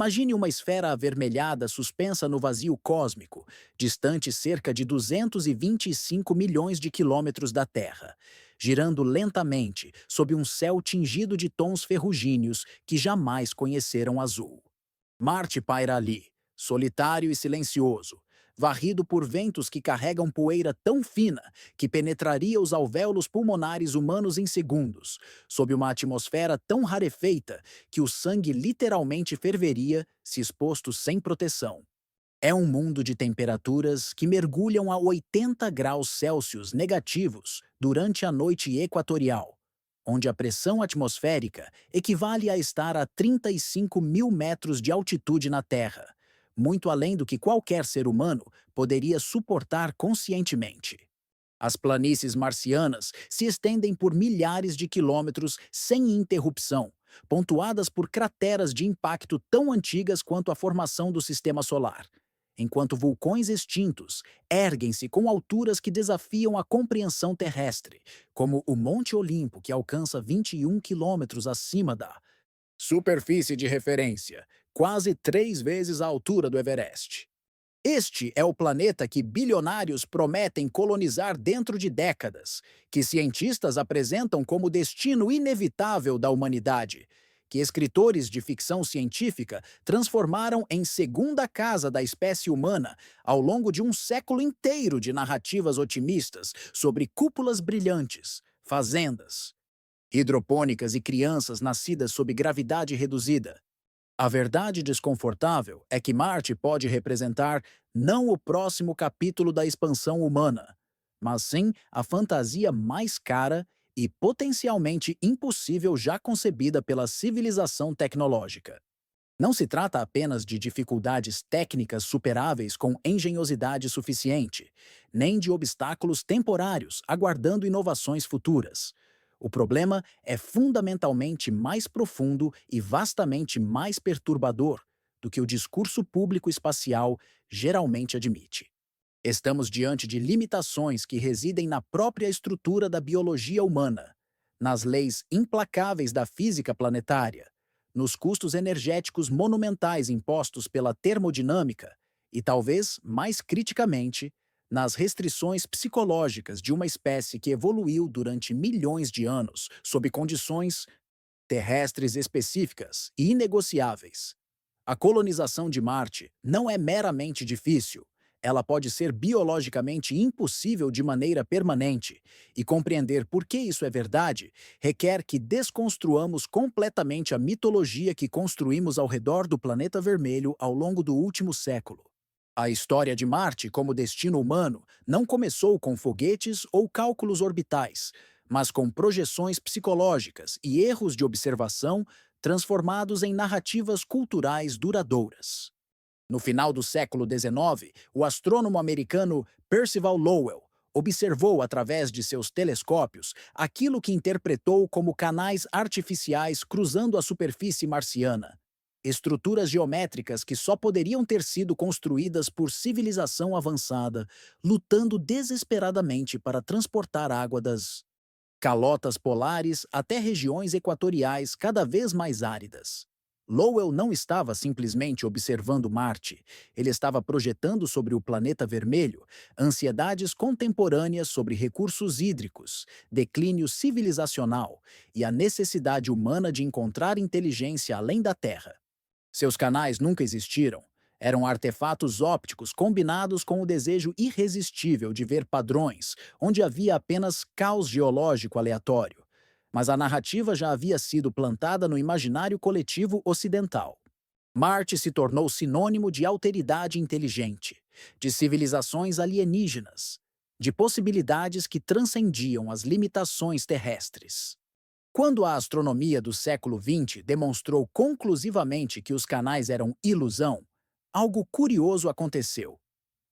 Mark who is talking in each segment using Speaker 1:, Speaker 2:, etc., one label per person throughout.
Speaker 1: Imagine uma esfera avermelhada suspensa no vazio cósmico, distante cerca de 225 milhões de quilômetros da Terra, girando lentamente sob um céu tingido de tons ferrugíneos que jamais conheceram azul. Marte paira ali, solitário e silencioso, varrido por ventos que carregam poeira tão fina que penetraria os alvéolos pulmonares humanos em segundos, sob uma atmosfera tão rarefeita que o sangue literalmente ferveria se exposto sem proteção. É um mundo de temperaturas que mergulham a 80 graus Celsius negativos durante a noite equatorial, onde a pressão atmosférica equivale a estar a 35 mil metros de altitude na Terra, muito além do que qualquer ser humano poderia suportar conscientemente. As planícies marcianas se estendem por milhares de quilômetros sem interrupção, pontuadas por crateras de impacto tão antigas quanto a formação do Sistema Solar, enquanto vulcões extintos erguem-se com alturas que desafiam a compreensão terrestre, como o Monte Olimpo, que alcança 21 quilômetros acima da superfície de referência, quase 3 vezes a altura do Everest. Este é o planeta que bilionários prometem colonizar dentro de décadas, que cientistas apresentam como destino inevitável da humanidade, que escritores de ficção científica transformaram em segunda casa da espécie humana ao longo de um século inteiro de narrativas otimistas sobre cúpulas brilhantes, fazendas, hidropônicas e crianças nascidas sob gravidade reduzida. A verdade desconfortável é que Marte pode representar não o próximo capítulo da expansão humana, mas sim a fantasia mais cara e potencialmente impossível já concebida pela civilização tecnológica. Não se trata apenas de dificuldades técnicas superáveis com engenhosidade suficiente, nem de obstáculos temporários aguardando inovações futuras. O problema é fundamentalmente mais profundo e vastamente mais perturbador do que o discurso público espacial geralmente admite. Estamos diante de limitações que residem na própria estrutura da biologia humana, nas leis implacáveis da física planetária, nos custos energéticos monumentais impostos pela termodinâmica e, talvez mais criticamente, nas restrições psicológicas de uma espécie que evoluiu durante milhões de anos sob condições terrestres específicas e inegociáveis. A colonização de Marte não é meramente difícil, ela pode ser biologicamente impossível de maneira permanente, e compreender por que isso é verdade requer que desconstruamos completamente a mitologia que construímos ao redor do planeta vermelho ao longo do último século. A história de Marte como destino humano não começou com foguetes ou cálculos orbitais, mas com projeções psicológicas e erros de observação transformados em narrativas culturais duradouras. No final do século XIX, o astrônomo americano Percival Lowell observou através de seus telescópios aquilo que interpretou como canais artificiais cruzando a superfície marciana. Estruturas geométricas que só poderiam ter sido construídas por civilização avançada, lutando desesperadamente para transportar água das calotas polares até regiões equatoriais cada vez mais áridas. Lowell não estava simplesmente observando Marte, ele estava projetando sobre o planeta vermelho ansiedades contemporâneas sobre recursos hídricos, declínio civilizacional e a necessidade humana de encontrar inteligência além da Terra. Seus canais nunca existiram. Eram artefatos ópticos combinados com o desejo irresistível de ver padrões, onde havia apenas caos geológico aleatório. Mas a narrativa já havia sido plantada no imaginário coletivo ocidental. Marte se tornou sinônimo de alteridade inteligente, de civilizações alienígenas, de possibilidades que transcendiam as limitações terrestres. Quando a astronomia do século XX demonstrou conclusivamente que os canais eram ilusão, algo curioso aconteceu.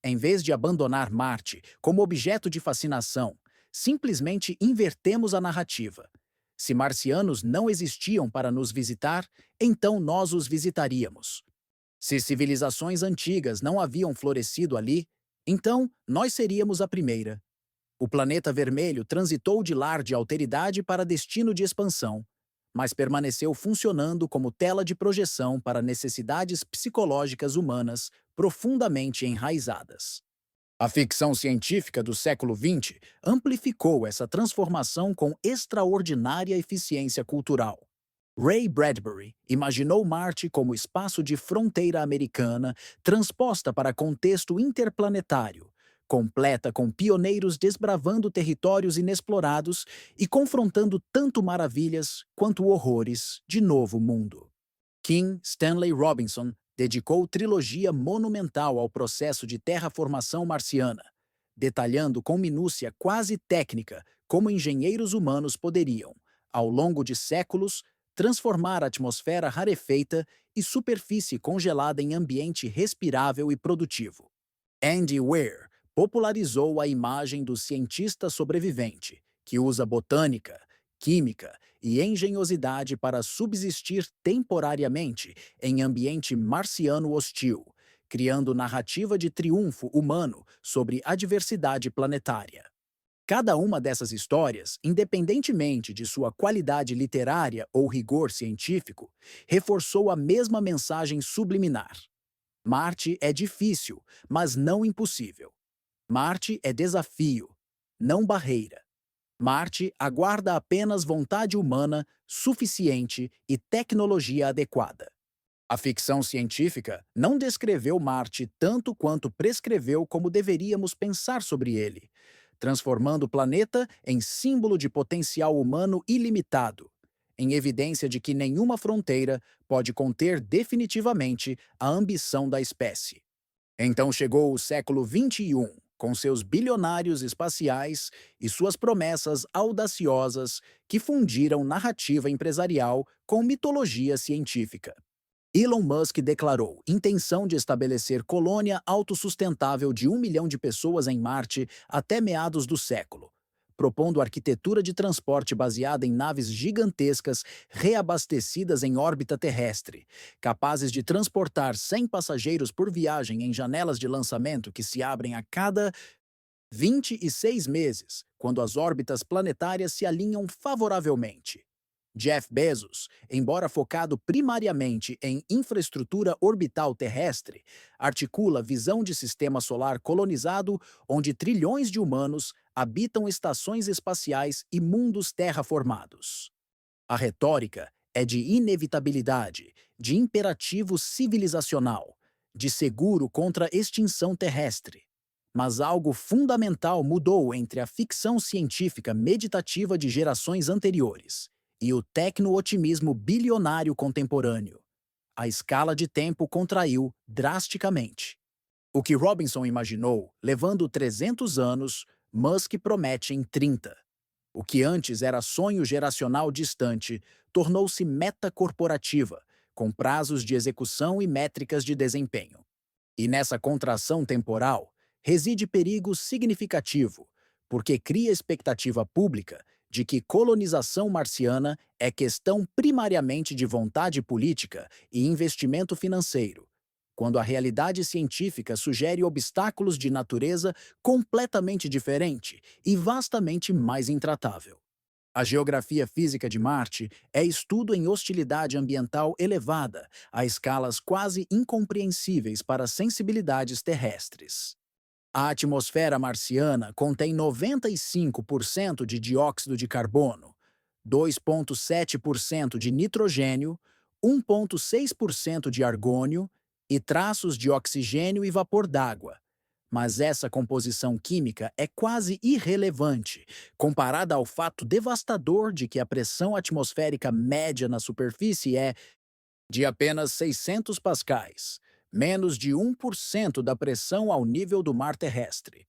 Speaker 1: Em vez de abandonar Marte como objeto de fascinação, simplesmente invertemos a narrativa. Se marcianos não existiam para nos visitar, então nós os visitaríamos. Se civilizações antigas não haviam florescido ali, então nós seríamos a primeira. O planeta vermelho transitou de lar de alteridade para destino de expansão. mas permaneceu funcionando como tela de projeção para necessidades psicológicas humanas profundamente enraizadas. A ficção científica do século XX amplificou essa transformação com extraordinária eficiência cultural. Ray Bradbury imaginou Marte como espaço de fronteira americana transposta para contexto interplanetário, completa com pioneiros desbravando territórios inexplorados e confrontando tanto maravilhas quanto horrores de novo mundo. King Stanley Robinson dedicou trilogia monumental ao processo de terraformação marciana, detalhando com minúcia quase técnica como engenheiros humanos poderiam, ao longo de séculos, transformar a atmosfera rarefeita e superfície congelada em ambiente respirável e produtivo. Andy Weir popularizou a imagem do cientista sobrevivente, que usa botânica, química e engenhosidade para subsistir temporariamente em ambiente marciano hostil, criando narrativa de triunfo humano sobre adversidade planetária. Cada uma dessas histórias, independentemente de sua qualidade literária ou rigor científico, reforçou a mesma mensagem subliminar. Marte é difícil, mas não impossível. Marte é desafio, não barreira. Marte aguarda apenas vontade humana suficiente e tecnologia adequada. A ficção científica não descreveu Marte tanto quanto prescreveu como deveríamos pensar sobre ele, transformando o planeta em símbolo de potencial humano ilimitado, em evidência de que nenhuma fronteira pode conter definitivamente a ambição da espécie. Então chegou o século XXI, com seus bilionários espaciais e suas promessas audaciosas que fundiram narrativa empresarial com mitologia científica. Elon Musk declarou intenção de estabelecer colônia autossustentável de 1 milhão de pessoas em Marte até meados do século, propondo arquitetura de transporte baseada em naves gigantescas reabastecidas em órbita terrestre, capazes de transportar 100 passageiros por viagem em janelas de lançamento que se abrem a cada 26 meses, quando as órbitas planetárias se alinham favoravelmente. Jeff Bezos, embora focado primariamente em infraestrutura orbital terrestre, articula visão de sistema solar colonizado onde trilhões de humanos habitam estações espaciais e mundos terraformados. A retórica é de inevitabilidade, de imperativo civilizacional, de seguro contra extinção terrestre. Mas algo fundamental mudou entre a ficção científica meditativa de gerações anteriores e o tecno-otimismo bilionário contemporâneo. A escala de tempo contraiu drasticamente. O que Robinson imaginou, levando 300 anos, Musk promete em 30. O que antes era sonho geracional distante, tornou-se meta corporativa, com prazos de execução e métricas de desempenho. E nessa contração temporal, reside perigo significativo, porque cria expectativa pública de que colonização marciana é questão primariamente de vontade política e investimento financeiro, quando a realidade científica sugere obstáculos de natureza completamente diferente e vastamente mais intratável. A geografia física de Marte é estudo em hostilidade ambiental elevada, a escalas quase incompreensíveis para sensibilidades terrestres. A atmosfera marciana contém 95% de dióxido de carbono, 2,7% de nitrogênio, 1,6% de argônio e traços de oxigênio e vapor d'água. Mas essa composição química é quase irrelevante, comparada ao fato devastador de que a pressão atmosférica média na superfície é de apenas 600 pascais, menos de 1% da pressão ao nível do mar terrestre.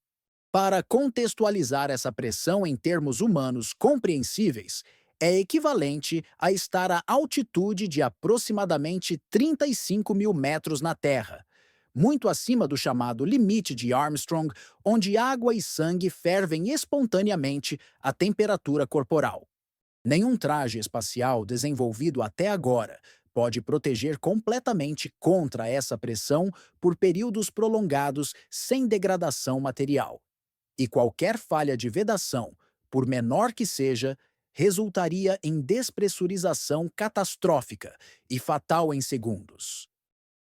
Speaker 1: Para contextualizar essa pressão em termos humanos compreensíveis, é equivalente a estar à altitude de aproximadamente 35 mil metros na Terra, muito acima do chamado limite de Armstrong, onde água e sangue fervem espontaneamente à temperatura corporal. Nenhum traje espacial desenvolvido até agora pode proteger completamente contra essa pressão por períodos prolongados sem degradação material. E qualquer falha de vedação, por menor que seja, resultaria em despressurização catastrófica e fatal em segundos.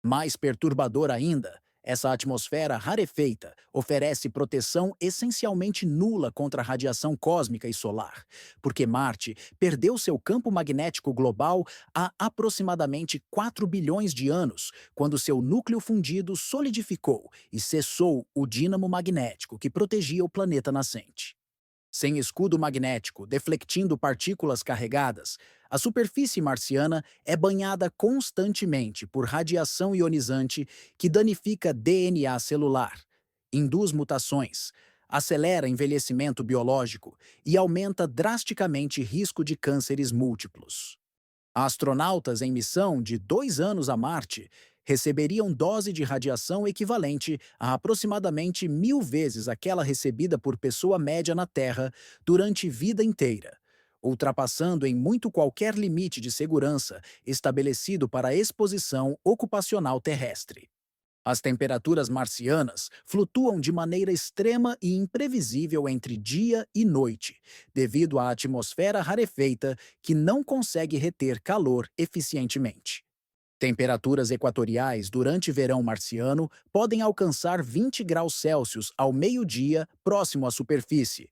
Speaker 1: Mais perturbador ainda, essa atmosfera rarefeita oferece proteção essencialmente nula contra a radiação cósmica e solar, porque Marte perdeu seu campo magnético global há aproximadamente 4 bilhões de anos, quando seu núcleo fundido solidificou e cessou o dínamo magnético que protegia o planeta nascente. Sem escudo magnético deflectindo partículas carregadas, a superfície marciana é banhada constantemente por radiação ionizante que danifica DNA celular, induz mutações, acelera envelhecimento biológico e aumenta drasticamente risco de cânceres múltiplos. Astronautas em missão de 2 anos a Marte receberiam dose de radiação equivalente a aproximadamente 1000 vezes aquela recebida por pessoa média na Terra durante vida inteira, ultrapassando em muito qualquer limite de segurança estabelecido para a exposição ocupacional terrestre. As temperaturas marcianas flutuam de maneira extrema e imprevisível entre dia e noite, devido à atmosfera rarefeita que não consegue reter calor eficientemente. Temperaturas equatoriais durante verão marciano podem alcançar 20 graus Celsius ao meio-dia próximo à superfície.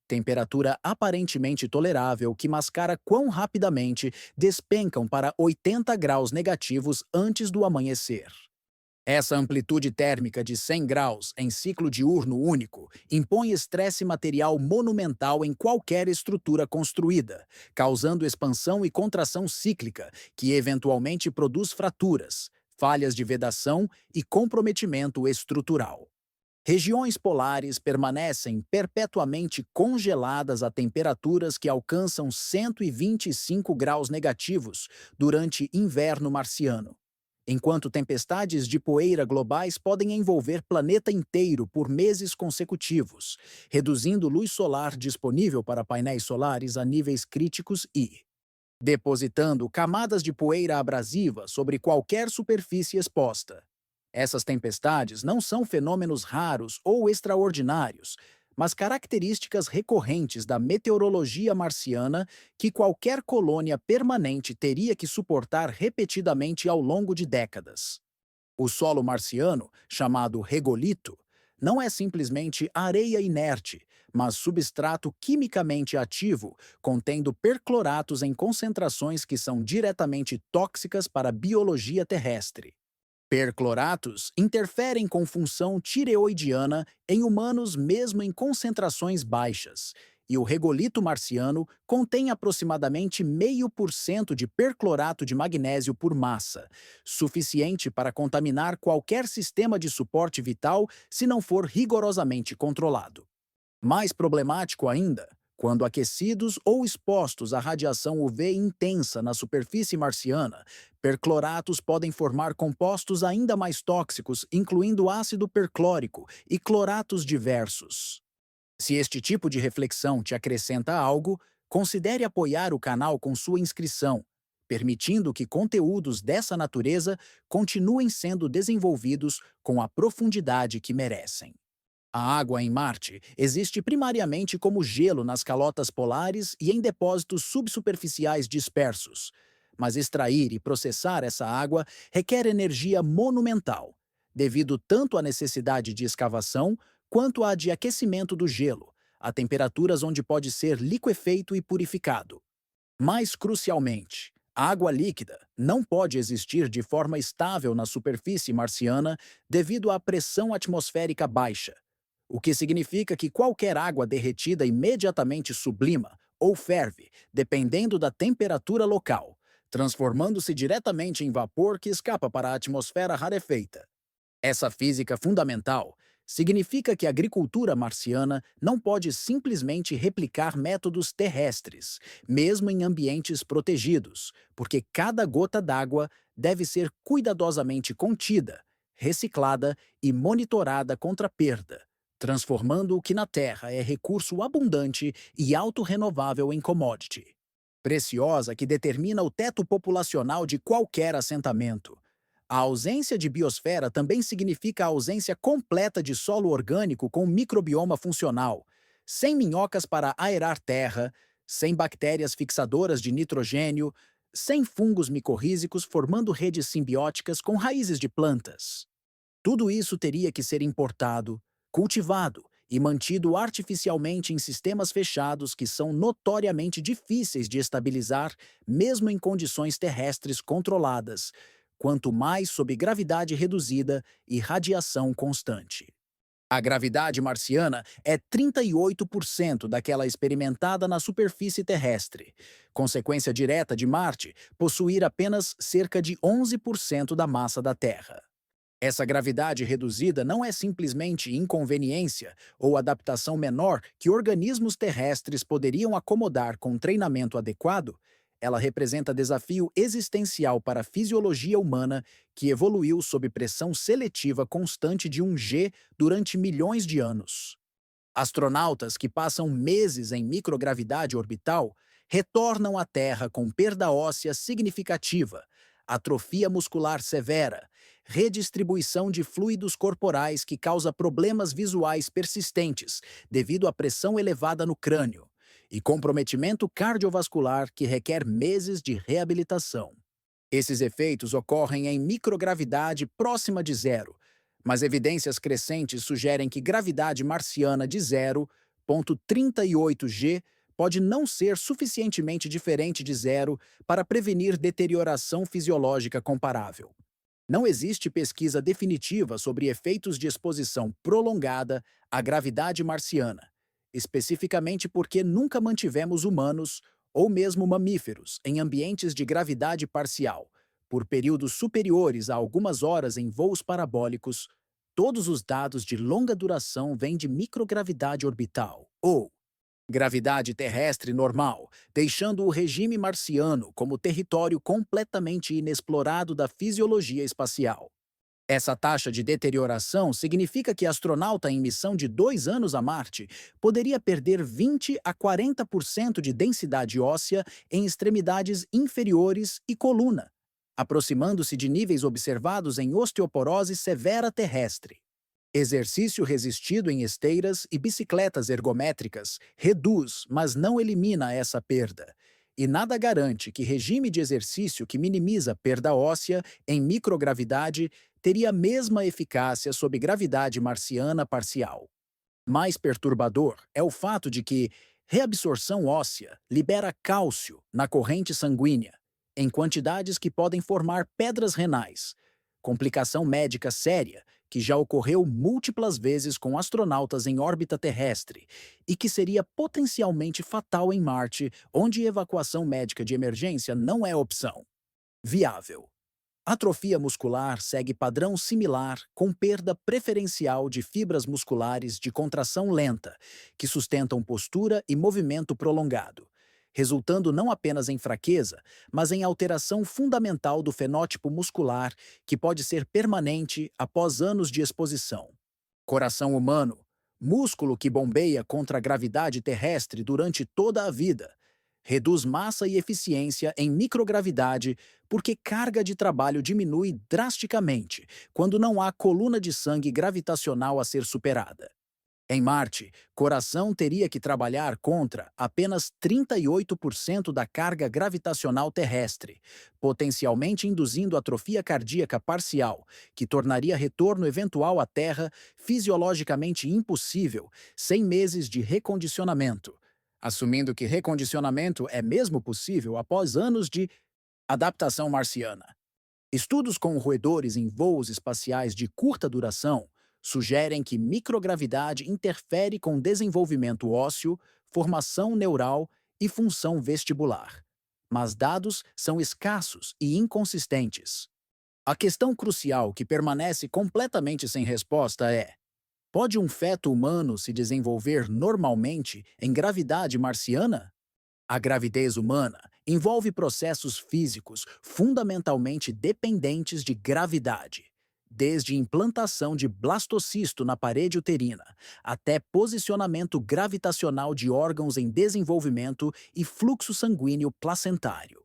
Speaker 1: Temperatura aparentemente tolerável que mascara quão rapidamente despencam para 80 graus negativos antes do amanhecer. Essa amplitude térmica de 100 graus em ciclo diurno único impõe estresse material monumental em qualquer estrutura construída, causando expansão e contração cíclica, que eventualmente produz fraturas, falhas de vedação e comprometimento estrutural. Regiões polares permanecem perpetuamente congeladas a temperaturas que alcançam 125 graus negativos durante inverno marciano, enquanto tempestades de poeira globais podem envolver planeta inteiro por meses consecutivos, reduzindo luz solar disponível para painéis solares a níveis críticos e depositando camadas de poeira abrasiva sobre qualquer superfície exposta. Essas tempestades não são fenômenos raros ou extraordinários, mas características recorrentes da meteorologia marciana que qualquer colônia permanente teria que suportar repetidamente ao longo de décadas. O solo marciano, chamado regolito, não é simplesmente areia inerte, mas substrato quimicamente ativo, contendo percloratos em concentrações que são diretamente tóxicas para a biologia terrestre. Percloratos interferem com função tireoidiana em humanos mesmo em concentrações baixas, e o regolito marciano contém aproximadamente 0,5% de perclorato de magnésio por massa, suficiente para contaminar qualquer sistema de suporte vital se não for rigorosamente controlado. Mais problemático ainda, quando aquecidos ou expostos à radiação UV intensa na superfície marciana, percloratos podem formar compostos ainda mais tóxicos, incluindo ácido perclórico e cloratos diversos. Se este tipo de reflexão te acrescenta algo, considere apoiar o canal com sua inscrição, permitindo que conteúdos dessa natureza continuem sendo desenvolvidos com a profundidade que merecem. A água em Marte existe primariamente como gelo nas calotas polares e em depósitos subsuperficiais dispersos. Mas extrair e processar essa água requer energia monumental, devido tanto à necessidade de escavação quanto à de aquecimento do gelo, a temperaturas onde pode ser liquefeito e purificado. Mais crucialmente, a água líquida não pode existir de forma estável na superfície marciana devido à pressão atmosférica baixa, o que significa que qualquer água derretida imediatamente sublima ou ferve, dependendo da temperatura local, transformando-se diretamente em vapor que escapa para a atmosfera rarefeita. Essa física fundamental significa que a agricultura marciana não pode simplesmente replicar métodos terrestres, mesmo em ambientes protegidos, porque cada gota d'água deve ser cuidadosamente contida, reciclada e monitorada contra perda, transformando o que na Terra é recurso abundante e autorrenovável em commodity preciosa que determina o teto populacional de qualquer assentamento. A ausência de biosfera também significa a ausência completa de solo orgânico com microbioma funcional, sem minhocas para aerar terra, sem bactérias fixadoras de nitrogênio, sem fungos micorrízicos formando redes simbióticas com raízes de plantas. Tudo isso teria que ser importado, cultivado e mantido artificialmente em sistemas fechados que são notoriamente difíceis de estabilizar, mesmo em condições terrestres controladas, quanto mais sob gravidade reduzida e radiação constante. A gravidade marciana é 38% daquela experimentada na superfície terrestre. Consequência direta de Marte possuir apenas cerca de 11% da massa da Terra. Essa gravidade reduzida não é simplesmente inconveniência ou adaptação menor que organismos terrestres poderiam acomodar com treinamento adequado, ela representa desafio existencial para a fisiologia humana que evoluiu sob pressão seletiva constante de 1G durante milhões de anos. Astronautas que passam meses em microgravidade orbital retornam à Terra com perda óssea significativa, atrofia muscular severa, redistribuição de fluidos corporais que causa problemas visuais persistentes devido à pressão elevada no crânio, e comprometimento cardiovascular que requer meses de reabilitação. Esses efeitos ocorrem em microgravidade próxima de zero, mas evidências crescentes sugerem que gravidade marciana de 0,38G pode não ser suficientemente diferente de zero para prevenir deterioração fisiológica comparável. Não existe pesquisa definitiva sobre efeitos de exposição prolongada à gravidade marciana, especificamente porque nunca mantivemos humanos ou mesmo mamíferos em ambientes de gravidade parcial, por períodos superiores a algumas horas em voos parabólicos. Todos os dados de longa duração vêm de microgravidade orbital, ou gravidade terrestre normal, deixando o regime marciano como território completamente inexplorado da fisiologia espacial. Essa taxa de deterioração significa que astronauta em missão de 2 anos a Marte poderia perder 20 a 40% de densidade óssea em extremidades inferiores e coluna, aproximando-se de níveis observados em osteoporose severa terrestre. Exercício resistido em esteiras e bicicletas ergométricas reduz, mas não elimina essa perda. E nada garante que regime de exercício que minimiza perda óssea em microgravidade teria a mesma eficácia sob gravidade marciana parcial. Mais perturbador é o fato de que reabsorção óssea libera cálcio na corrente sanguínea, em quantidades que podem formar pedras renais, complicação médica séria que já ocorreu múltiplas vezes com astronautas em órbita terrestre e que seria potencialmente fatal em Marte, onde evacuação médica de emergência não é opção viável. Atrofia muscular segue padrão similar com perda preferencial de fibras musculares de contração lenta, que sustentam postura e movimento prolongado, resultando não apenas em fraqueza, mas em alteração fundamental do fenótipo muscular, que pode ser permanente após anos de exposição. Coração humano, músculo que bombeia contra a gravidade terrestre durante toda a vida, reduz massa e eficiência em microgravidade porque carga de trabalho diminui drasticamente quando não há coluna de sangue gravitacional a ser superada. Em Marte, coração teria que trabalhar contra apenas 38% da carga gravitacional terrestre, potencialmente induzindo atrofia cardíaca parcial, que tornaria retorno eventual à Terra fisiologicamente impossível sem meses de recondicionamento, assumindo que recondicionamento é mesmo possível após anos de adaptação marciana. Estudos com roedores em voos espaciais de curta duração sugerem que microgravidade interfere com desenvolvimento ósseo, formação neural e função vestibular. Mas dados são escassos e inconsistentes. A questão crucial que permanece completamente sem resposta é: pode um feto humano se desenvolver normalmente em gravidade marciana? A gravidez humana envolve processos físicos fundamentalmente dependentes de gravidade, desde implantação de blastocisto na parede uterina até posicionamento gravitacional de órgãos em desenvolvimento e fluxo sanguíneo placentário.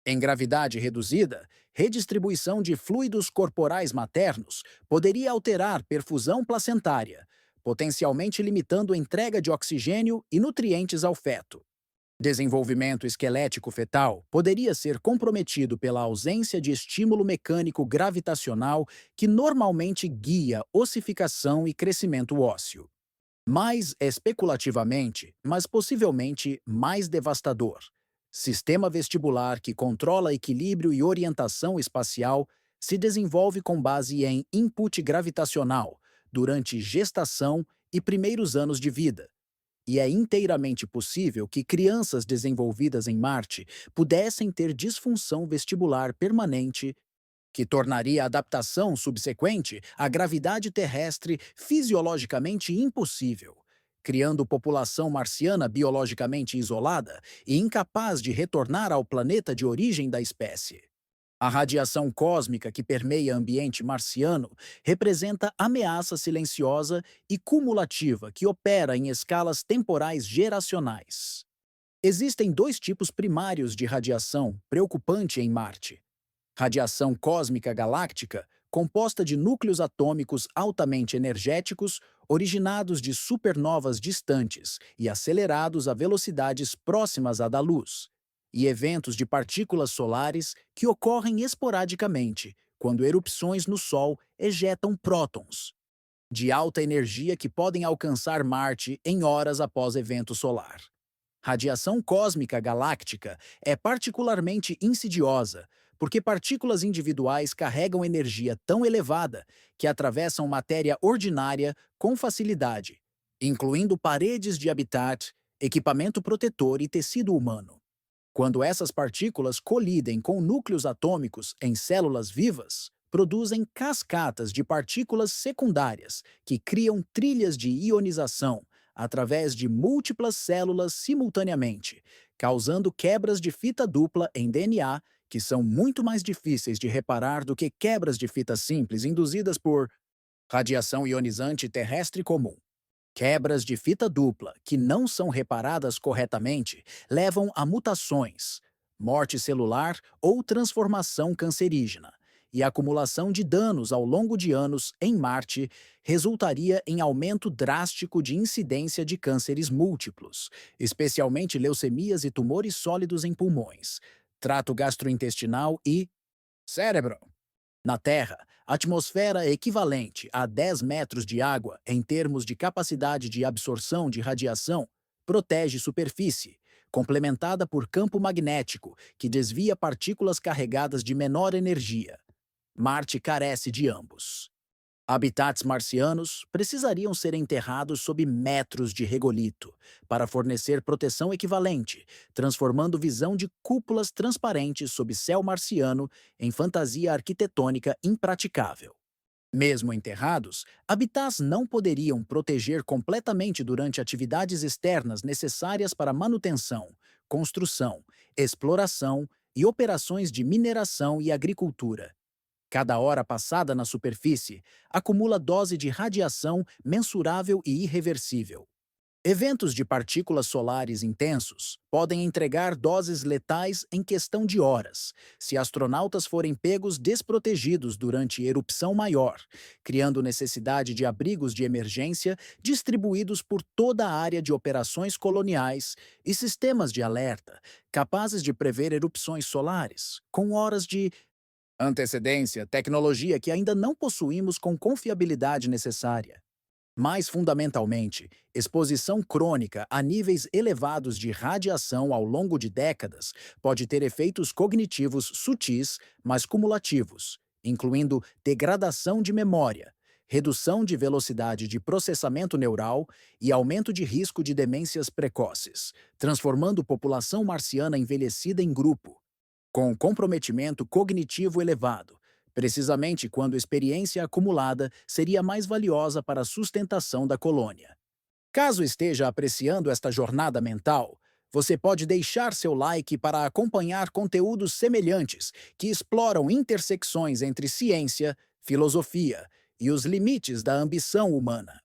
Speaker 1: Em gravidade reduzida, redistribuição de fluidos corporais maternos poderia alterar perfusão placentária, potencialmente limitando a entrega de oxigênio e nutrientes ao feto. Desenvolvimento esquelético fetal poderia ser comprometido pela ausência de estímulo mecânico gravitacional que normalmente guia ossificação e crescimento ósseo. Mais especulativamente, mas possivelmente mais devastador. Sistema vestibular que controla equilíbrio e orientação espacial se desenvolve com base em input gravitacional durante gestação e primeiros anos de vida. E é inteiramente possível que crianças desenvolvidas em Marte pudessem ter disfunção vestibular permanente que tornaria a adaptação subsequente à gravidade terrestre fisiologicamente impossível, criando população marciana biologicamente isolada e incapaz de retornar ao planeta de origem da espécie. A radiação cósmica que permeia o ambiente marciano representa ameaça silenciosa e cumulativa que opera em escalas temporais geracionais. Existem dois tipos primários de radiação preocupante em Marte: radiação cósmica galáctica, composta de núcleos atômicos altamente energéticos, originados de supernovas distantes e acelerados a velocidades próximas à da luz, e eventos de partículas solares que ocorrem esporadicamente, quando erupções no Sol ejetam prótons, de alta energia que podem alcançar Marte em horas após evento solar. Radiação cósmica galáctica é particularmente insidiosa, porque partículas individuais carregam energia tão elevada que atravessam matéria ordinária com facilidade, incluindo paredes de habitat, equipamento protetor e tecido humano. Quando essas partículas colidem com núcleos atômicos em células vivas, produzem cascatas de partículas secundárias que criam trilhas de ionização através de múltiplas células simultaneamente, causando quebras de fita dupla em DNA que são muito mais difíceis de reparar do que quebras de fita simples induzidas por radiação ionizante terrestre comum. Quebras de fita dupla que não são reparadas corretamente levam a mutações, morte celular ou transformação cancerígena, e a acumulação de danos ao longo de anos em Marte resultaria em aumento drástico de incidência de cânceres múltiplos, especialmente leucemias e tumores sólidos em pulmões, trato gastrointestinal e cérebro. Na Terra, a atmosfera é equivalente a 10 metros de água em termos de capacidade de absorção de radiação protege superfície, complementada por campo magnético, que desvia partículas carregadas de menor energia. Marte carece de ambos. Habitats marcianos precisariam ser enterrados sob metros de regolito para fornecer proteção equivalente, transformando visão de cúpulas transparentes sob céu marciano em fantasia arquitetônica impraticável. Mesmo enterrados, habitats não poderiam proteger completamente durante atividades externas necessárias para manutenção, construção, exploração e operações de mineração e agricultura. Cada hora passada na superfície acumula dose de radiação mensurável e irreversível. Eventos de partículas solares intensos podem entregar doses letais em questão de horas, se astronautas forem pegos desprotegidos durante erupção maior, criando necessidade de abrigos de emergência distribuídos por toda a área de operações coloniais e sistemas de alerta capazes de prever erupções solares, com horas de antecedência, tecnologia que ainda não possuímos com confiabilidade necessária. Mais fundamentalmente, exposição crônica a níveis elevados de radiação ao longo de décadas pode ter efeitos cognitivos sutis, mas cumulativos, incluindo degradação de memória, redução de velocidade de processamento neural e aumento de risco de demências precoces, transformando população marciana envelhecida em grupo, com comprometimento cognitivo elevado, precisamente quando a experiência acumulada seria mais valiosa para a sustentação da colônia. Caso esteja apreciando esta jornada mental, você pode deixar seu like para acompanhar conteúdos semelhantes que exploram intersecções entre ciência, filosofia e os limites da ambição humana.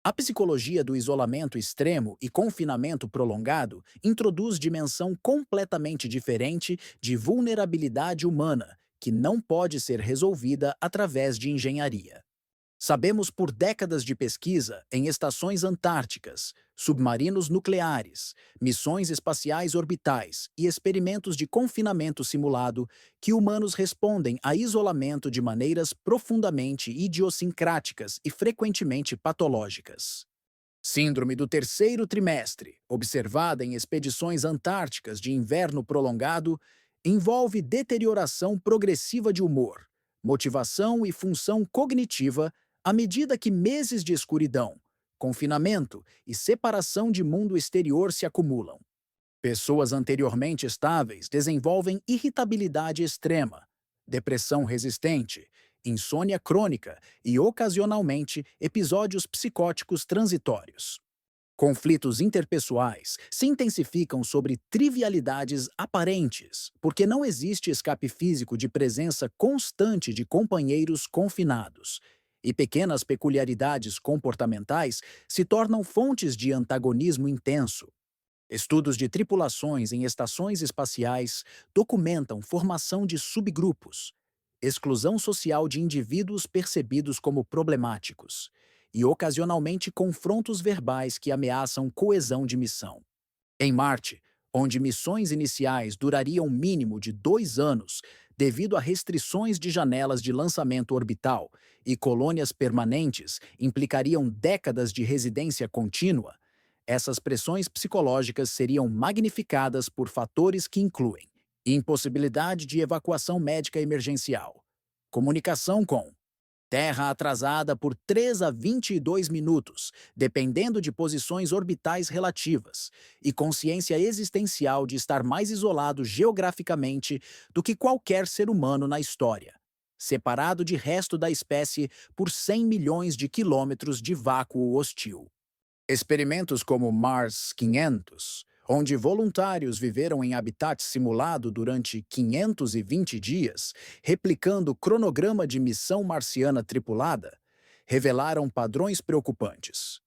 Speaker 1: A psicologia do isolamento extremo e confinamento prolongado introduz dimensão completamente diferente de vulnerabilidade humana, que não pode ser resolvida através de engenharia. Sabemos por décadas de pesquisa em estações antárticas, submarinos nucleares, missões espaciais orbitais e experimentos de confinamento simulado que humanos respondem a isolamento de maneiras profundamente idiosincráticas e frequentemente patológicas. Síndrome do terceiro trimestre, observada em expedições antárticas de inverno prolongado, envolve deterioração progressiva de humor, motivação e função cognitiva à medida que meses de escuridão, confinamento e separação de mundo exterior se acumulam. Pessoas anteriormente estáveis desenvolvem irritabilidade extrema, depressão resistente, insônia crônica e, ocasionalmente, episódios psicóticos transitórios. Conflitos interpessoais se intensificam sobre trivialidades aparentes, porque não existe escape físico de presença constante de companheiros confinados. E pequenas peculiaridades comportamentais se tornam fontes de antagonismo intenso. Estudos de tripulações em estações espaciais documentam formação de subgrupos, exclusão social de indivíduos percebidos como problemáticos e, ocasionalmente, confrontos verbais que ameaçam coesão de missão. Em Marte, onde missões iniciais durariam um mínimo de 2 anos devido a restrições de janelas de lançamento orbital e colônias permanentes implicariam décadas de residência contínua, essas pressões psicológicas seriam magnificadas por fatores que incluem impossibilidade de evacuação médica emergencial, comunicação com Terra atrasada por 3 a 22 minutos, dependendo de posições orbitais relativas, e consciência existencial de estar mais isolado geograficamente do que qualquer ser humano na história, separado de resto da espécie por 100 milhões de quilômetros de vácuo hostil. Experimentos como Mars 500, onde voluntários viveram em habitat simulado durante 520 dias, replicando o cronograma de missão marciana tripulada, revelaram padrões preocupantes.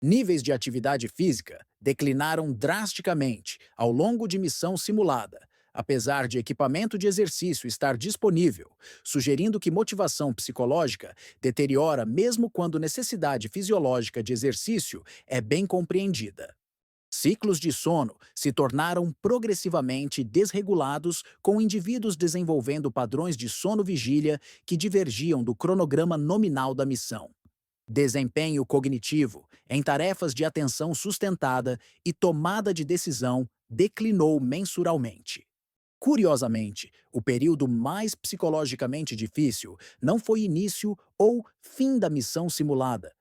Speaker 1: Níveis de atividade física declinaram drasticamente ao longo de missão simulada, apesar de equipamento de exercício estar disponível, sugerindo que motivação psicológica deteriora mesmo quando necessidade fisiológica de exercício é bem compreendida. Ciclos de sono se tornaram progressivamente desregulados, com indivíduos desenvolvendo padrões de sono-vigília que divergiam do cronograma nominal da missão. Desempenho cognitivo em tarefas de atenção sustentada e tomada de decisão declinou mensuralmente. Curiosamente, o período mais psicologicamente difícil não foi início ou fim da missão simulada,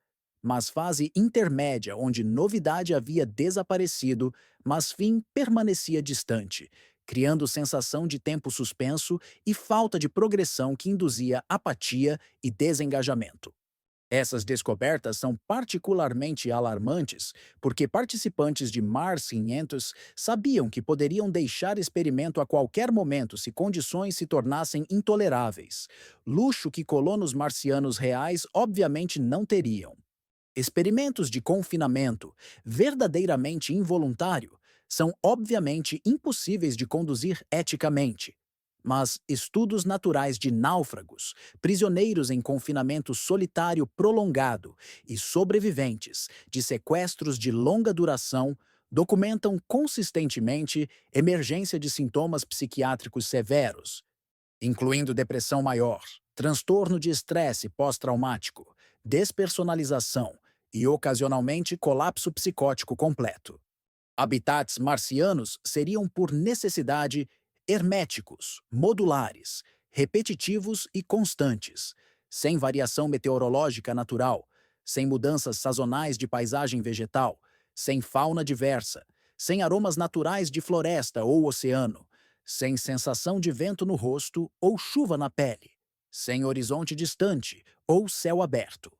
Speaker 1: mas fase intermédia onde novidade havia desaparecido, mas fim permanecia distante, criando sensação de tempo suspenso e falta de progressão que induzia apatia e desengajamento. Essas descobertas são particularmente alarmantes porque participantes de Mars 500 sabiam que poderiam deixar experimento a qualquer momento se condições se tornassem intoleráveis, luxo que colonos marcianos reais obviamente não teriam. Experimentos de confinamento, verdadeiramente involuntário, são obviamente impossíveis de conduzir eticamente. Mas estudos naturais de náufragos, prisioneiros em confinamento solitário prolongado e sobreviventes de sequestros de longa duração documentam consistentemente emergência de sintomas psiquiátricos severos, incluindo depressão maior, transtorno de estresse pós-traumático, despersonalização e, ocasionalmente, colapso psicótico completo. Habitats marcianos seriam, por necessidade, herméticos, modulares, repetitivos e constantes, sem variação meteorológica natural, sem mudanças sazonais de paisagem vegetal, sem fauna diversa, sem aromas naturais de floresta ou oceano, sem sensação de vento no rosto ou chuva na pele, sem horizonte distante ou céu aberto.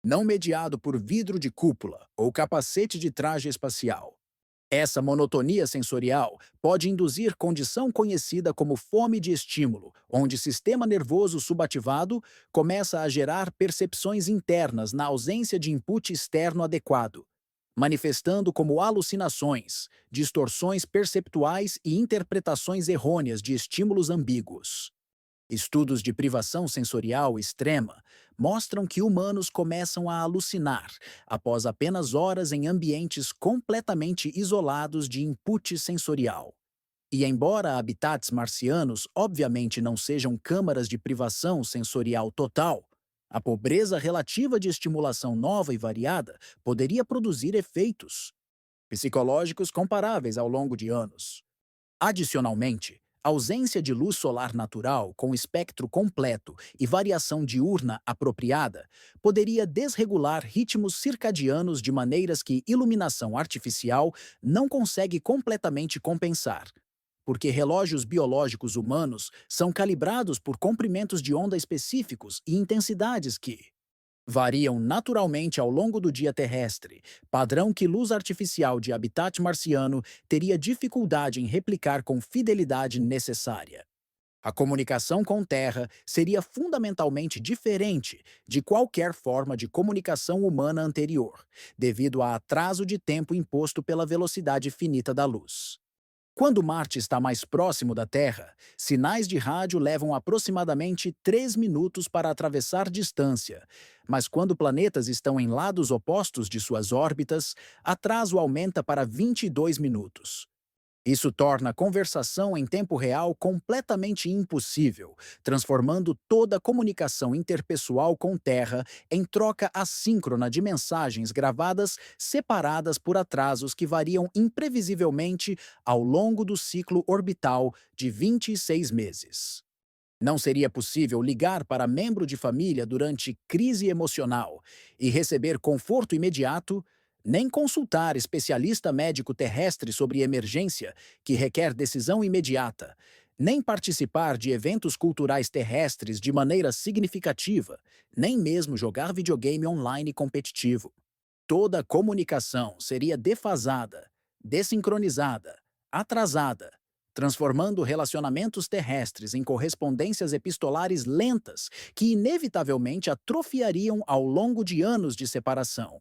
Speaker 1: Não mediado por vidro de cúpula ou capacete de traje espacial. Essa monotonia sensorial pode induzir condição conhecida como fome de estímulo, onde o sistema nervoso subativado começa a gerar percepções internas na ausência de input externo adequado, manifestando como alucinações, distorções perceptuais e interpretações errôneas de estímulos ambíguos. Estudos de privação sensorial extrema mostram que humanos começam a alucinar após apenas horas em ambientes completamente isolados de input sensorial. E embora habitats marcianos obviamente não sejam câmaras de privação sensorial total, a pobreza relativa de estimulação nova e variada poderia produzir efeitos psicológicos comparáveis ao longo de anos. Adicionalmente, a ausência de luz solar natural com espectro completo e variação diurna apropriada poderia desregular ritmos circadianos de maneiras que iluminação artificial não consegue completamente compensar, porque relógios biológicos humanos são calibrados por comprimentos de onda específicos e intensidades que variam naturalmente ao longo do dia terrestre, padrão que luz artificial de habitat marciano teria dificuldade em replicar com fidelidade necessária. A comunicação com Terra seria fundamentalmente diferente de qualquer forma de comunicação humana anterior, devido a atraso de tempo imposto pela velocidade finita da luz. Quando Marte está mais próximo da Terra, sinais de rádio levam aproximadamente 3 minutos para atravessar distância, mas quando planetas estão em lados opostos de suas órbitas, atraso aumenta para 22 minutos. Isso torna a conversação em tempo real completamente impossível, transformando toda a comunicação interpessoal com Terra em troca assíncrona de mensagens gravadas separadas por atrasos que variam imprevisivelmente ao longo do ciclo orbital de 26 meses. Não seria possível ligar para membro de família durante crise emocional e receber conforto imediato, nem consultar especialista médico terrestre sobre emergência, que requer decisão imediata, nem participar de eventos culturais terrestres de maneira significativa, nem mesmo jogar videogame online competitivo. Toda a comunicação seria defasada, desincronizada, atrasada, transformando relacionamentos terrestres em correspondências epistolares lentas que inevitavelmente atrofiariam ao longo de anos de separação.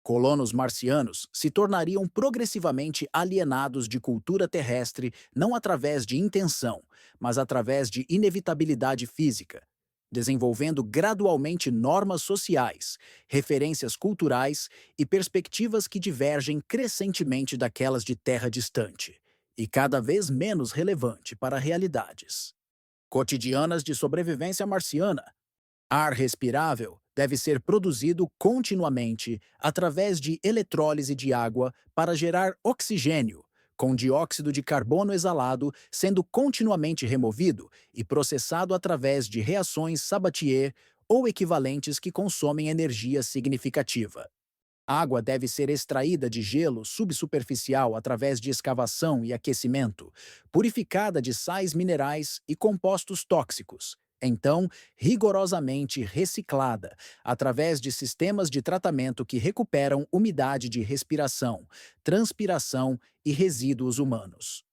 Speaker 1: Colonos marcianos se tornariam progressivamente alienados de cultura terrestre não através de intenção, mas através de inevitabilidade física, desenvolvendo gradualmente normas sociais, referências culturais e perspectivas que divergem crescentemente daquelas de terra distante, e cada vez menos relevante para realidades cotidianas de sobrevivência marciana. Ar respirável deve ser produzido continuamente através de eletrólise de água para gerar oxigênio, com dióxido de carbono exalado sendo continuamente removido e processado através de reações Sabatier ou equivalentes que consomem energia significativa. Água deve ser extraída de gelo subsuperficial através de escavação e aquecimento, purificada de sais minerais e compostos tóxicos, então rigorosamente reciclada através de sistemas de tratamento que recuperam umidade de respiração, transpiração e resíduos humanos.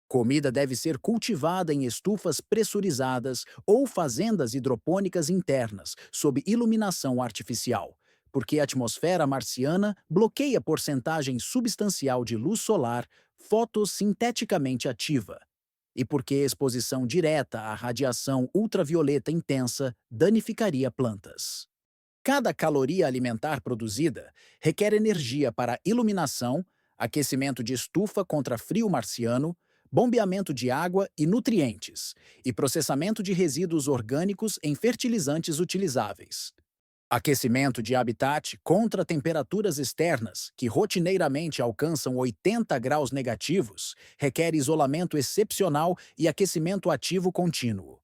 Speaker 1: Comida deve ser cultivada em estufas pressurizadas ou fazendas hidropônicas internas, sob iluminação artificial, porque a atmosfera marciana bloqueia porcentagem substancial de luz solar fotossinteticamente ativa, e porque exposição direta à radiação ultravioleta intensa danificaria plantas. Cada caloria alimentar produzida requer energia para iluminação, aquecimento de estufa contra frio marciano, bombeamento de água e nutrientes, e processamento de resíduos orgânicos em fertilizantes utilizáveis. Aquecimento de habitat contra temperaturas externas, que rotineiramente alcançam 80 graus negativos, requer isolamento excepcional e aquecimento ativo contínuo.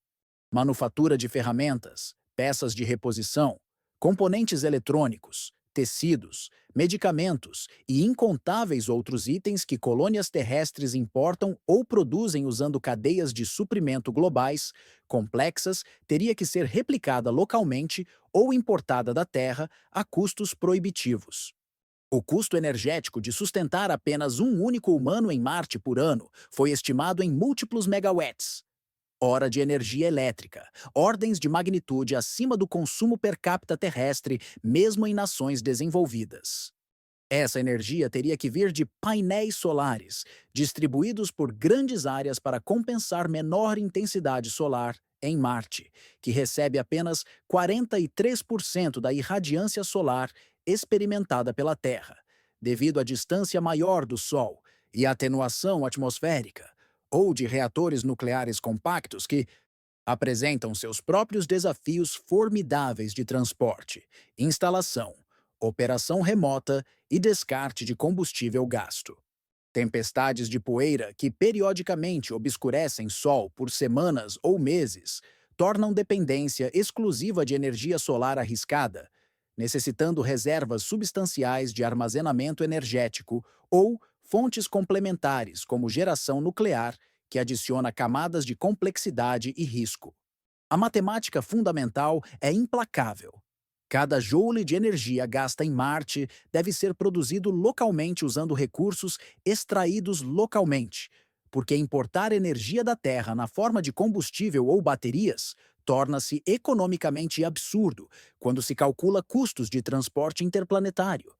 Speaker 1: Manufatura de ferramentas, peças de reposição, componentes eletrônicos, tecidos, medicamentos e incontáveis outros itens que colônias terrestres importam ou produzem usando cadeias de suprimento globais, complexas, teria que ser replicada localmente ou importada da Terra a custos proibitivos. O custo energético de sustentar apenas um único humano em Marte por ano foi estimado em múltiplos megawatts, hora de energia elétrica, ordens de magnitude acima do consumo per capita terrestre, mesmo em nações desenvolvidas. Essa energia teria que vir de painéis solares, distribuídos por grandes áreas para compensar menor intensidade solar em Marte, que recebe apenas 43% da irradiância solar experimentada pela Terra, devido à distância maior do Sol e à atenuação atmosférica, ou de reatores nucleares compactos que apresentam seus próprios desafios formidáveis de transporte, instalação, operação remota e descarte de combustível gasto. Tempestades de poeira que periodicamente obscurecem Sol por semanas ou meses tornam dependência exclusiva de energia solar arriscada, necessitando reservas substanciais de armazenamento energético ou fontes complementares, como geração nuclear, que adiciona camadas de complexidade e risco. A matemática fundamental é implacável. Cada joule de energia gasta em Marte deve ser produzido localmente usando recursos extraídos localmente, porque importar energia da Terra na forma de combustível ou baterias torna-se economicamente absurdo quando se calcula custos de transporte interplanetário.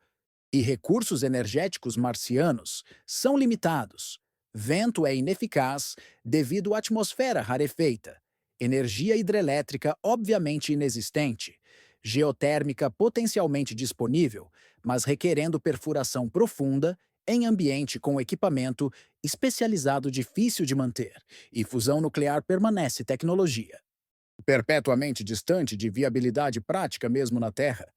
Speaker 1: E recursos energéticos marcianos são limitados. Vento é ineficaz devido à atmosfera rarefeita. Energia hidrelétrica obviamente inexistente. Geotérmica potencialmente disponível, mas requerendo perfuração profunda em ambiente com equipamento especializado difícil de manter. E fusão nuclear permanece tecnologia perpetuamente distante de viabilidade prática mesmo na Terra.